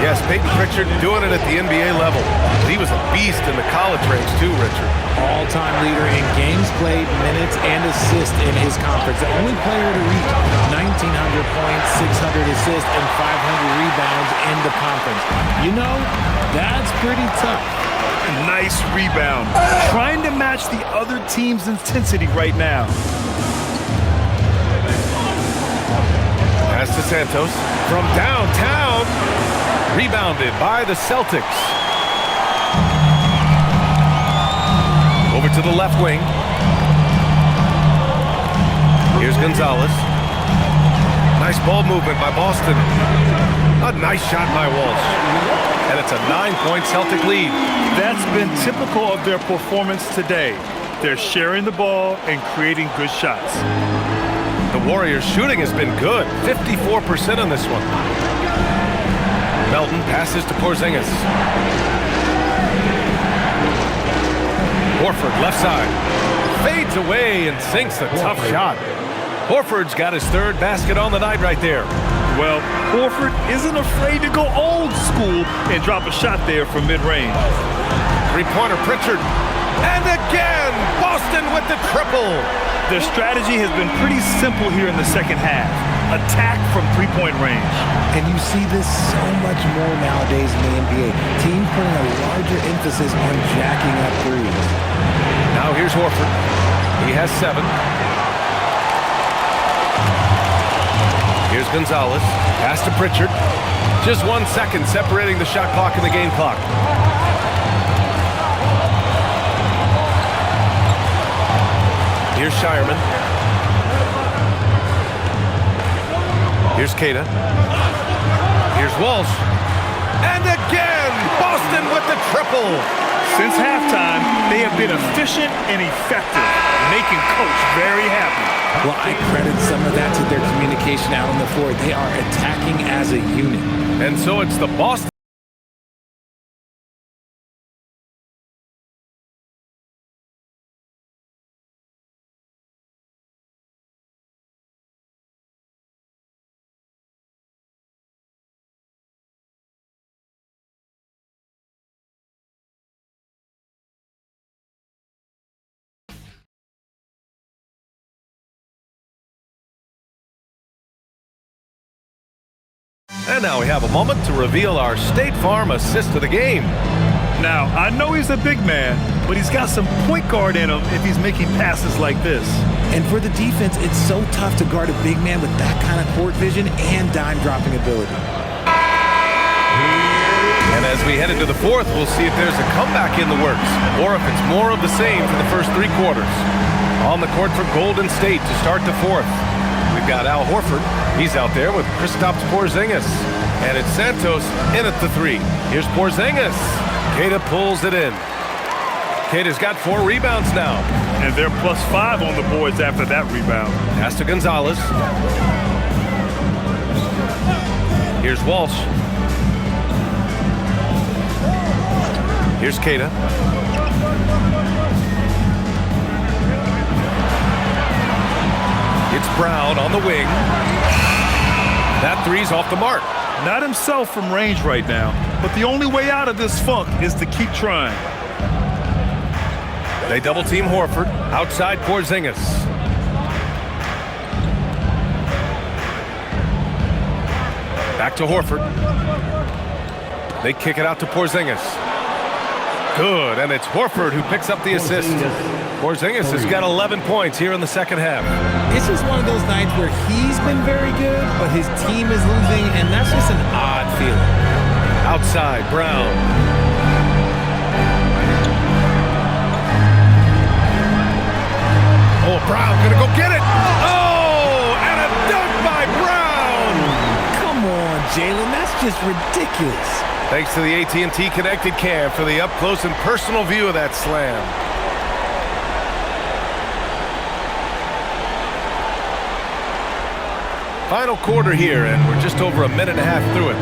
C: Yes, Peyton Pritchard doing it at the NBA level. But he was a beast in the college ranks too, Richard.
B: All-time leader in games played, minutes, and assists in his conference. The only player to reach 1,900 points, 600 assists, and 500 rebounds in the conference. You know, that's pretty tough.
A: Nice rebound. Trying to match the other team's intensity right now.
C: Pass to Santos from downtown. Rebounded by the Celtics. Over to the left wing. Here's Gonzalez. Nice ball movement by Boston. A nice shot by Walsh. And it's a 9-point Celtic lead.
A: That's been typical of their performance today. They're sharing the ball and creating good shots.
C: The Warriors' shooting has been good. 54% on this one. Melton passes to Porzingis. Horford, left side. Fades away and sinks a tough shot. Horford's got his third basket on the night right there.
A: Well, Horford isn't afraid to go old school and drop a shot there from mid-range.
C: Three-pointer Pritchard. And again, Boston with the triple.
A: Their strategy has been pretty simple here in the second half. Attack from three-point range.
B: And you see this so much more nowadays in the NBA. Teams putting a larger emphasis on jacking up threes.
C: Now here's Horford. He has 7. Here's Gonzalez. Pass to Pritchard. Just 1 second separating the shot clock and the game clock. Here's Shireman. Here's Keita. Here's Walsh. And again, Boston with the triple.
A: Since halftime, they have been efficient and effective, making Coach very happy.
B: Well, I credit some of that to their communication out on the floor. They are attacking as a unit.
C: And so it's the Boston. And now we have a moment to reveal our State Farm assist of the game.
A: Now, I know he's a big man, but he's got some point guard in him if he's making passes like this.
B: And for the defense, it's so tough to guard a big man with that kind of court vision and dime-dropping ability.
C: And as we head into the fourth, we'll see if there's a comeback in the works, or if it's more of the same for the first 3 quarters. On the court for Golden State to start the fourth. We've got Al Horford. He's out there with Kristaps Porzingis. And it's Santos in at the 3. Here's Porzingis. Keita pulls it in. Keita's got 4 rebounds now.
A: And they're +5 on the boards after that rebound.
C: Pass to Gonzalez. Here's Walsh. Here's Keita. It's Brown on the wing. That 3's off the mark.
A: Not himself from range right now, but the only way out of this funk is to keep trying.
C: They double team Horford. Outside Porzingis. Back to Horford. They kick it out to Porzingis. Good, and it's Horford who picks up the assist. Porzingis has got 11 points here in the second half.
B: It's just one of those nights where he's been very good, but his team is losing, and that's just an odd feeling.
C: Outside, Brown. Oh, Brown gonna go get it. Oh, and a dunk by Brown.
B: Come on, Jalen, that's just ridiculous.
C: Thanks to the AT&T Connected Cam for the up-close and personal view of that slam. Final quarter here, and we're just over a minute and a half through it.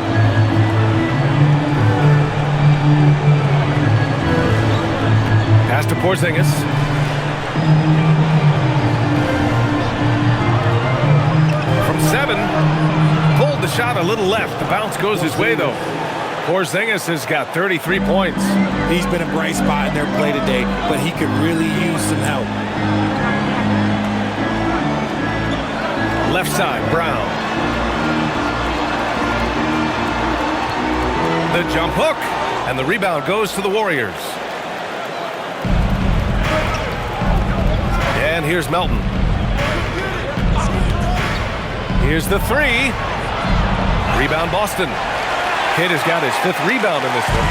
C: Pass to Porzingis. From 7, pulled the shot a little left. The bounce goes his way, though. Porzingis has got 33 points.
B: He's been a bright spot in their play today, but he could really use some help.
C: Left side, Brown. The jump hook, and the rebound goes to the Warriors. And here's Melton. Here's the 3. Rebound Boston. Kidd has got his 5th rebound in this one.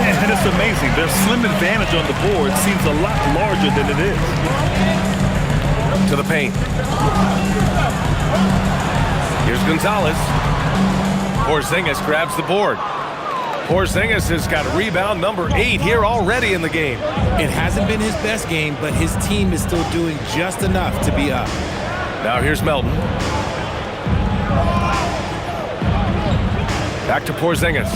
A: And it's amazing. Their slim advantage on the board seems a lot larger than it is.
C: To the paint. Here's Gonzalez. Porzingis grabs the board. Porzingis has got rebound number 8 here already in the game.
B: It hasn't been his best game, but his team is still doing just enough to be up.
C: Now here's Melton. Back to Porzingis.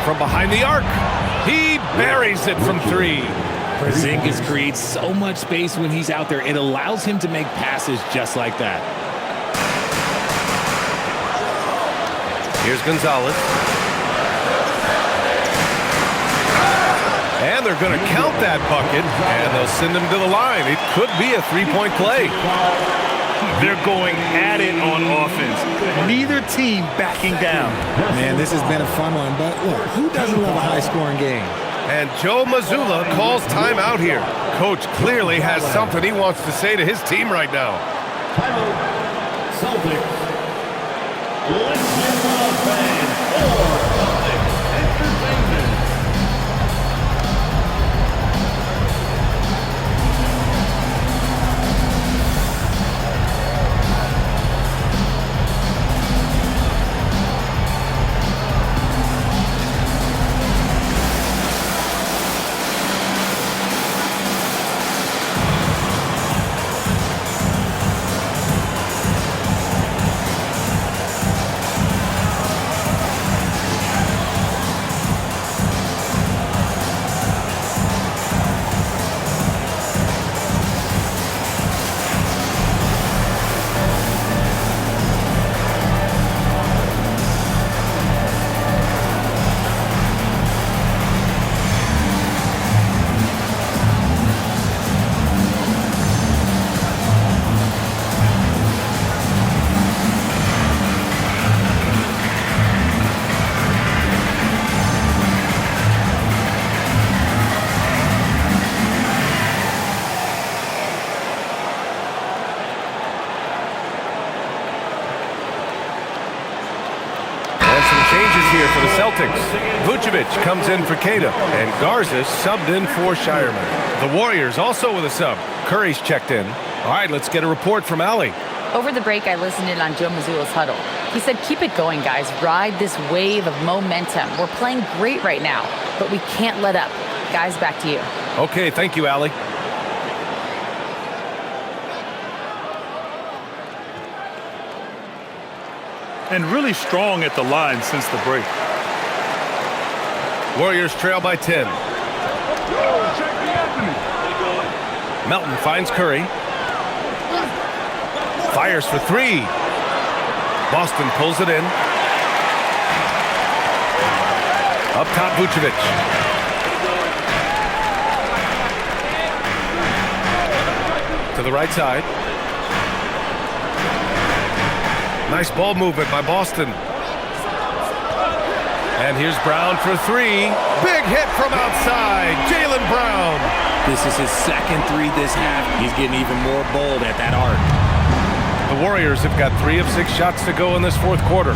C: From behind the arc. He buries it from 3.
B: Porzingis creates so much space when he's out there. It allows him to make passes just like that.
C: Here's Gonzalez. And they're going to count that bucket, and they'll send him to the line. It could be a 3-point play.
A: They're going at it on offense. Neither team backing down.
G: Man, this has been a fun one, but look, who doesn't love a high-scoring game?
C: And Joe Mazzulla calls timeout here. Coach clearly has something he wants to say to his team right now.
F: Celtics. Let's hear from the fans for Celtics Entertainment.
C: For the Celtics, Vucevic comes in for Queta, and Garza subbed in for Shireman. The Warriors also with a sub. Curry's checked in. All right, let's get a report from Allie.
E: Over the break, I listened in on Joe Mazzulla's huddle. He said, keep it going, guys. Ride this wave of momentum. We're playing great right now, but we can't let up. Guys, back to you.
C: Okay, thank you, Allie.
A: And really strong at the line since the break.
C: Warriors trail by 10. Melton finds Curry. Fires for 3. Boston pulls it in. Up top, Vucevic. to the right side. Nice ball movement by Boston. And here's Brown for three. Big hit from outside. Jaylen Brown.
B: This is his second three this half. He's getting even more bold at that arc.
C: The Warriors have got 3 of 6 shots to go in this fourth quarter.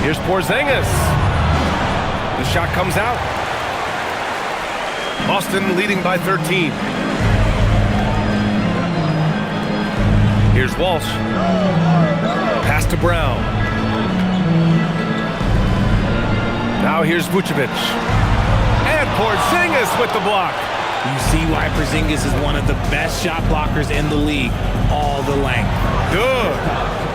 C: Here's Porzingis. The shot comes out. Boston leading by 13. Here's Walsh. Pass to Brown. Now here's Vucevic. And Porzingis with the block.
B: You see why Porzingis is one of the best shot blockers in the league. All the length.
C: Good.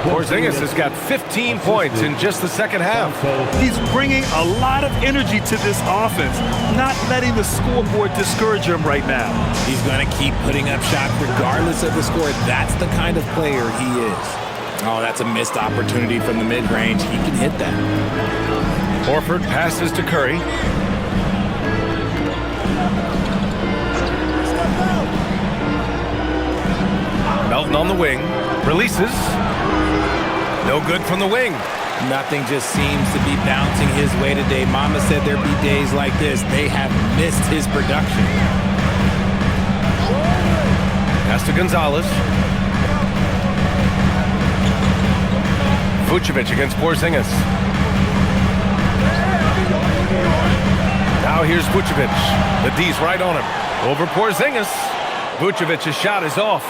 C: Porzingis has got 15 points in just the second half.
A: He's bringing a lot of energy to this offense, not letting the scoreboard discourage him right now.
B: He's going to keep putting up shots regardless of the score. That's the kind of player he is. Oh, that's a missed opportunity from the mid-range. He can hit that.
C: Horford passes to Curry. Melton on the wing. Releases. No good from the wing.
B: Nothing just seems to be bouncing his way today. Mama said there'd be days like this. They have missed his production.
C: Pass to Gonzalez. Vucevic against Porzingis. Now here's Vucevic. The D's right on him. Over Porzingis. Vucevic's shot is off.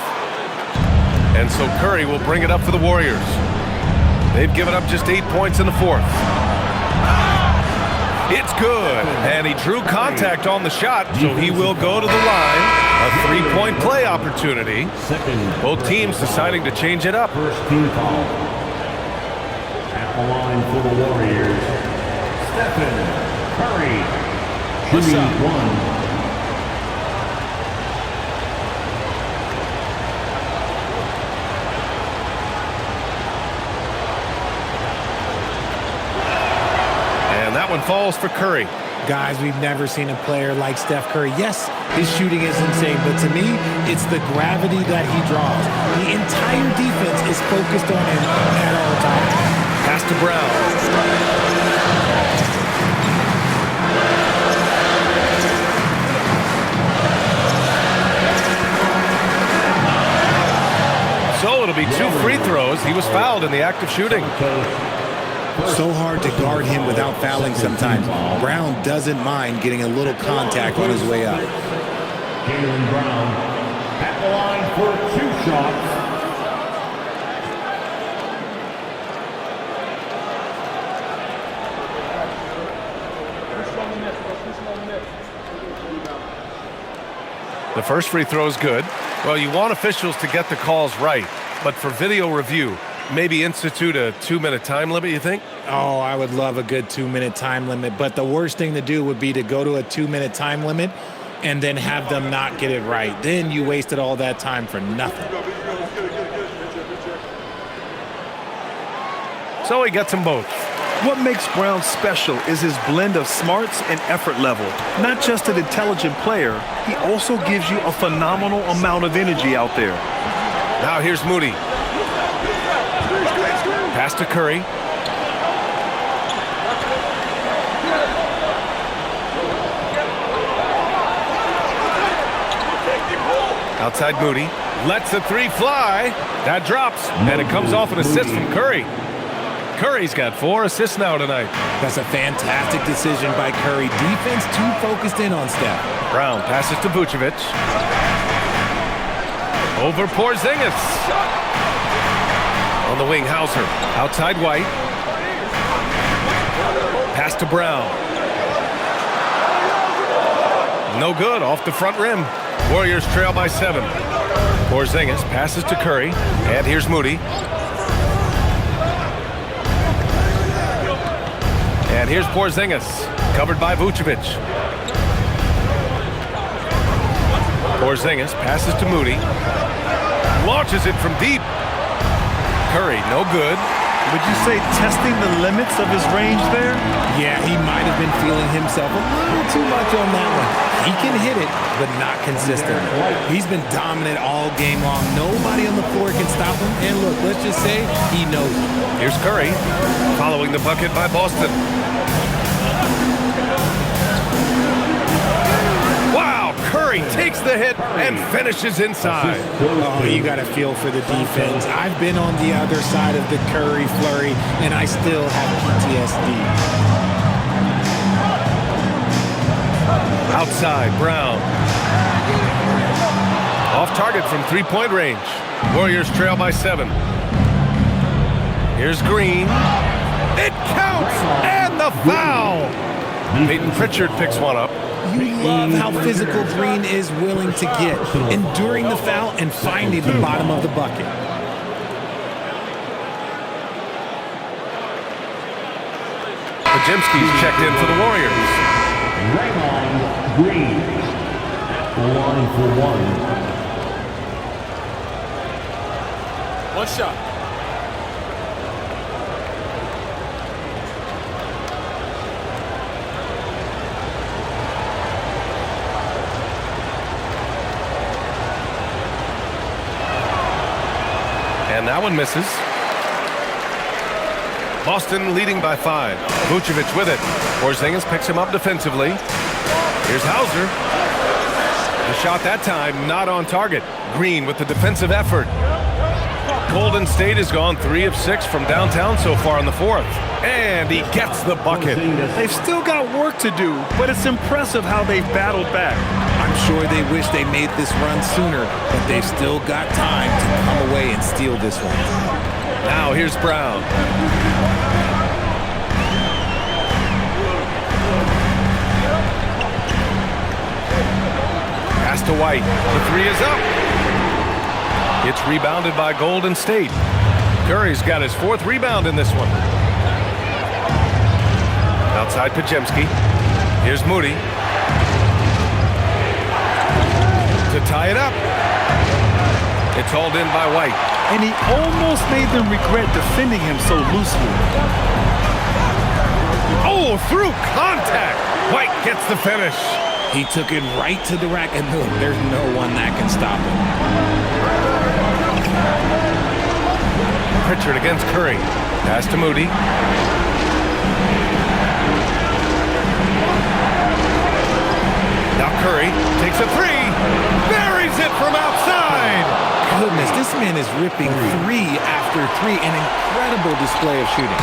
C: And so Curry will bring it up for the Warriors. They've given up just 8 points in the fourth. It's good. And he drew contact on the shot, so he will go to the line. A 3-point play opportunity. Both teams deciding to change it up.
F: First team foul. At the line for the Warriors, Stephen Curry. Shooting one.
C: That one falls for Curry.
B: Guys, we've never seen a player like Steph Curry. Yes, his shooting is insane, but to me, it's the gravity that he draws. The entire defense is focused on him at all times.
C: Pass to Brown. So it'll be 2 free throws. He was fouled in the act of shooting.
B: So hard to guard him without fouling sometimes. Brown doesn't mind getting a little contact on his way up.
F: Jaylen Brown at the line for 2 shots.
C: The first free throw is good. Well, you want officials to get the calls right, but for video review, maybe institute a 2-minute time limit, you think?
B: Oh, I would love a good 2-minute time limit, but the worst thing to do would be to go to a 2-minute time limit and then have them not get it right. Then you wasted all that time for nothing.
C: So he gets them both.
A: What makes Brown special is his blend of smarts and effort level. Not just an intelligent player, he also gives you a phenomenal amount of energy out there.
C: Now here's Moody. Pass to Curry. Outside Moody. Lets the 3 fly. That drops. And it comes off an assist from Curry. Curry's got 4 assists now tonight.
B: That's a fantastic decision by Curry. Defense too focused in on Steph.
C: Brown passes to Vucevic. Over Porzingis. On the wing, Hauser. Outside White. Pass to Brown. No good, off the front rim. Warriors trail by 7. Porzingis passes to Curry. And here's Moody. And here's Porzingis, covered by Vucevic. Porzingis passes to Moody. Launches it from deep. Curry, no good.
A: Would you say testing the limits of his range there?
B: Yeah, he might have been feeling himself a little too much on that one. He can hit it, but not consistent. He's been dominant all game long. Nobody on the floor can stop him. And look, let's just say he knows it.
C: Here's Curry, following the bucket by Boston. Wow, Curry takes the hit and finishes inside.
B: Oh, you got to feel for the defense. I've been on the other side of the Curry flurry, and I still have PTSD.
C: Outside, Brown. Off target from three-point range. Warriors trail by 7. Here's Green. It counts! And the foul! Peyton Pritchard picks one up.
B: You love how physical Green is willing to get, enduring the foul and finding the bottom of the bucket.
C: Pajemski's checked in for the Warriors.
F: Raymond Green at the line for one.
J: One shot.
C: And that one misses. Boston leading by 5. Vucevic with it. Porzingis picks him up defensively. Here's Hauser. The shot that time not on target. Green with the defensive effort. Golden State has gone 3 of 6 from downtown so far in the 4th. And he gets the bucket.
A: They've still got work to do, but it's impressive how they've battled back.
B: I'm sure they wish they made this run sooner, but they've still got time to come away and steal this one.
C: Now here's Brown. Pass to White. The 3 is up. It's rebounded by Golden State. Curry's got his 4th rebound in this one. Outside Pajemski. Here's Moody. To tie it up. It's hauled in by White.
A: And he almost made them regret defending him so loosely.
C: Oh, through contact. White gets the finish.
B: He took it right to the rack, and look, there's no one that can stop him.
C: Pritchard against Curry. Pass to Moody. Now Curry takes a 3. Buries it from outside.
B: Goodness, this man is ripping 3 after 3. An incredible display of shooting.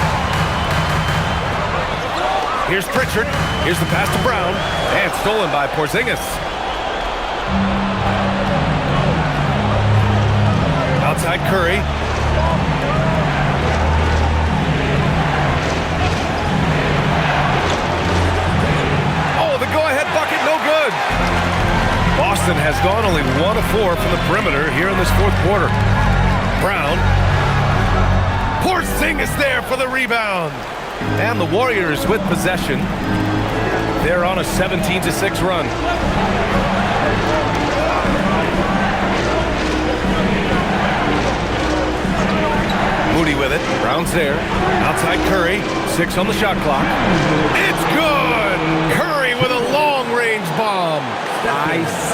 C: Here's Pritchard. Here's the pass to Brown. And stolen by Porzingis. Outside Curry. Oh, the go-ahead bucket, no good. Boston has gone only 1 of 4 from the perimeter here in this 4th quarter. Brown. Porzingis there for the rebound. And the Warriors with possession. They're on a 17-6 run. Moody with it. Brown's there. Outside Curry. 6 on the shot clock. It's good! Curry with a long-range bomb.
B: Ice.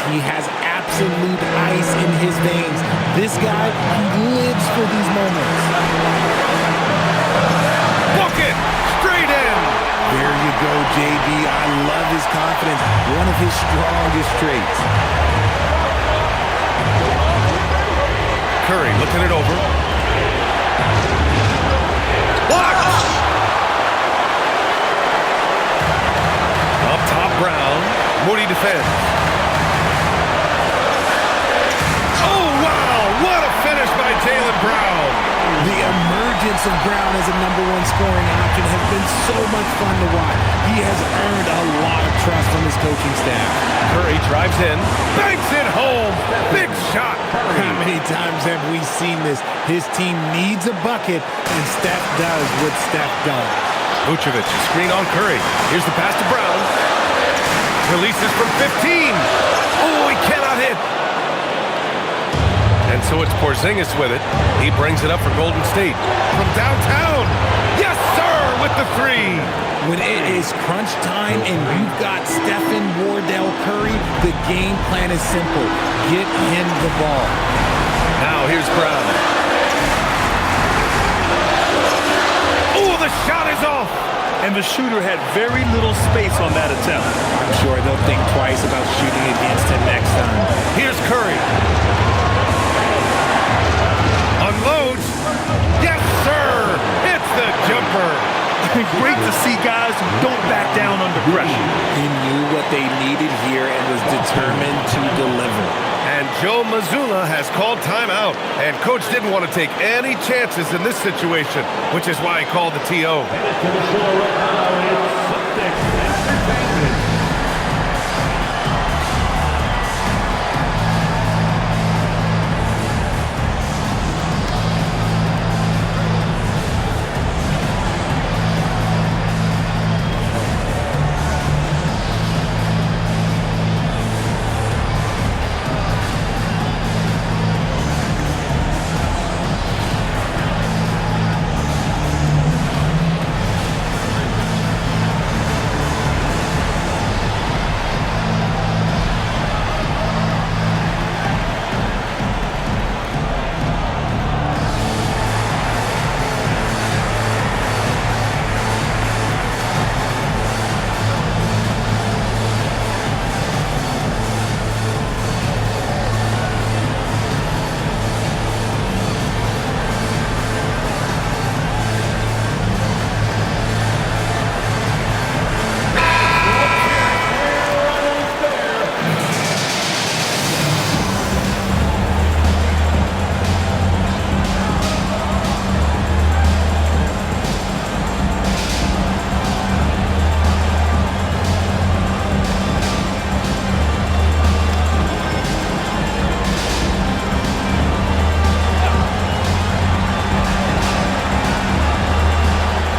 B: He has absolute ice in his veins. This guy, he lives for these moments.
C: Bucket! Straight in!
B: There you go, JB. I love his confidence. One of his strongest traits.
C: Curry looking it over. Blocked! Up top, Brown. Moody defends. Oh, wow! What a finish by Jaylen Brown!
B: The emergence of Brown as a #1 scoring option has been so much fun to watch. He has earned a lot of trust from his coaching staff.
C: Curry drives in, banks it home. Big shot.
B: How many times have we seen this? His team needs a bucket, and Steph does what Steph does.
C: Vucevic, screen on Curry. Here's the pass to Brown. Releases from 15. Oh, he cannot hit. And so it's Porzingis with it. He brings it up for Golden State. From downtown. Yes, sir, with the three.
B: When it is crunch time and you've got Stephen Wardell Curry, the game plan is simple. Get him the ball.
C: Now here's Brown. Oh, the shot is off.
A: And the shooter had very little space on that attempt.
B: I'm sure they'll think twice about shooting against him next time.
C: Here's Curry. Unloads. Yes, sir. It's the jumper.
A: Great to see guys who don't back down under pressure.
B: He knew what they needed here and was determined to deliver.
C: And Joe Mazzulla has called timeout. And coach didn't want to take any chances in this situation, which is why he called the TO.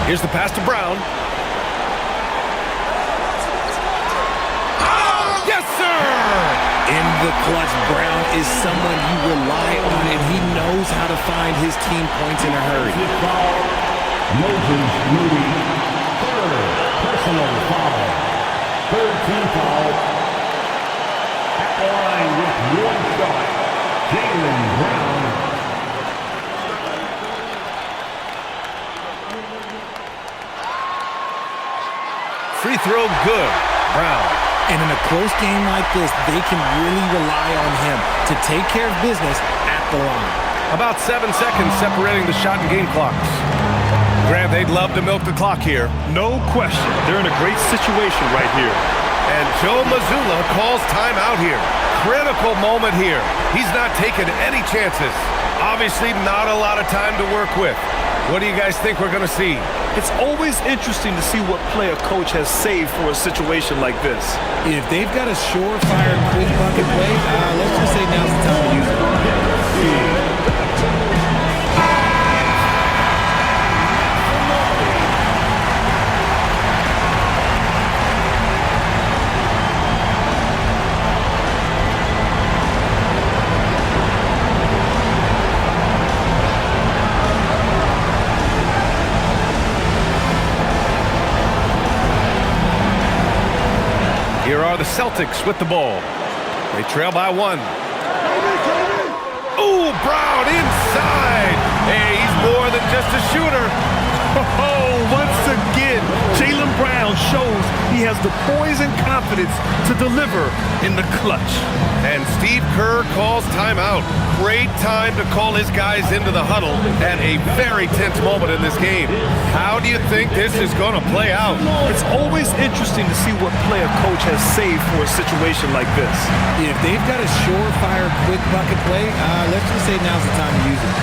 C: Here's the pass to Brown. Oh, yes, sir!
B: In the clutch, Brown is someone you rely on, and he knows how to find his team points in a hurry.
F: Moses Moody, third personal foul. Third team foul. At the line with one shot, Jaylen Brown.
C: Free throw good. Brown.
B: And in a close game like this, they can really rely on him to take care of business at the line.
C: About 7 seconds separating the shot and game clocks. Grant, they'd love to milk the clock here.
A: No question. They're in a great situation right here.
C: And Joe Mazzulla calls timeout here. Critical moment here. He's not taking any chances. Obviously not a lot of time to work with. What do you guys think we're going to see?
A: It's always interesting to see what play a coach has saved for a situation like this.
B: If they've got a surefire quick bucket play, let's just say now's the time to use it.
C: Here are the Celtics with the ball. They trail by one. Ooh, Brown inside. Hey, he's more than just a shooter.
A: Oh, once again, Jaylen Brown shows he has the poise and confidence to deliver in the clutch.
C: And Steve Kerr calls timeout. Great time to call his guys into the huddle at a very tense moment in this game. How do you think this is going to play out?
A: It's always interesting to see what play a coach has saved for a situation like this.
B: If they've got a surefire quick bucket play, let's just say now's the time to use it.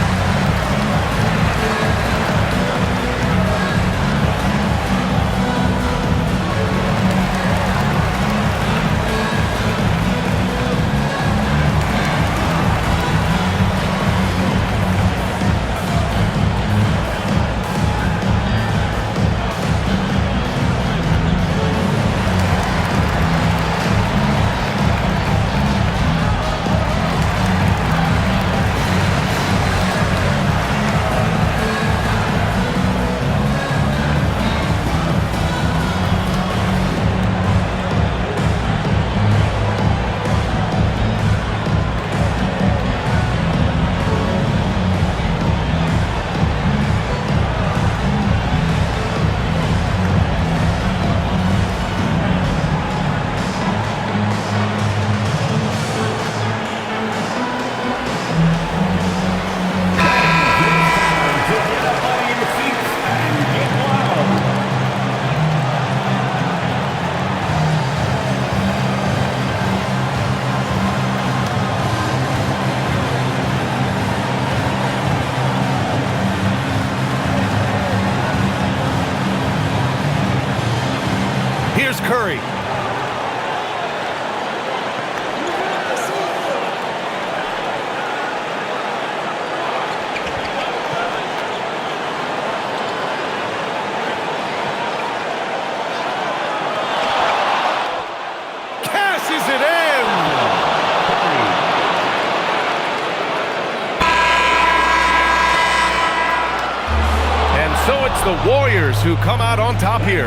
C: It's the Warriors who come out on top here.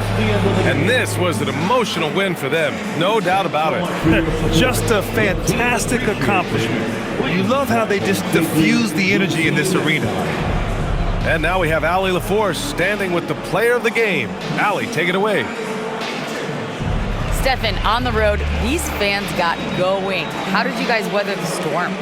C: And this was an emotional win for them, no doubt about it.
A: Just a fantastic accomplishment. You love how they just diffuse the energy in this arena.
C: And now we have Allie LaForce standing with the player of the game. Allie, take it away.
E: Stephen, on the road, these fans got going. How did you guys weather the storm?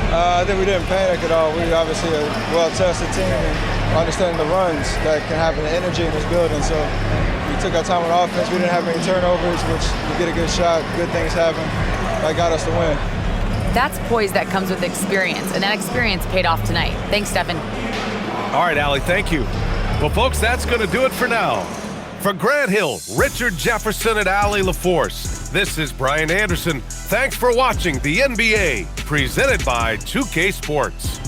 L: I think we didn't panic at all. We obviously a well-tested team and understanding the runs that can happen, the energy in this building. So we took our time on offense. We didn't have any turnovers, which you get a good shot, good things happen. That got us the win.
E: That's poise that comes with experience, and that experience paid off tonight. Thanks, Stephen.
C: All right, Allie, thank you. Well, folks, that's going to do it for now. For Grant Hill, Richard Jefferson, and Allie LaForce, this is Brian Anderson. Thanks for watching the NBA, presented by 2K Sports.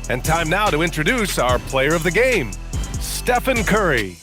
C: And time now to introduce our player of the game, Stephen Curry.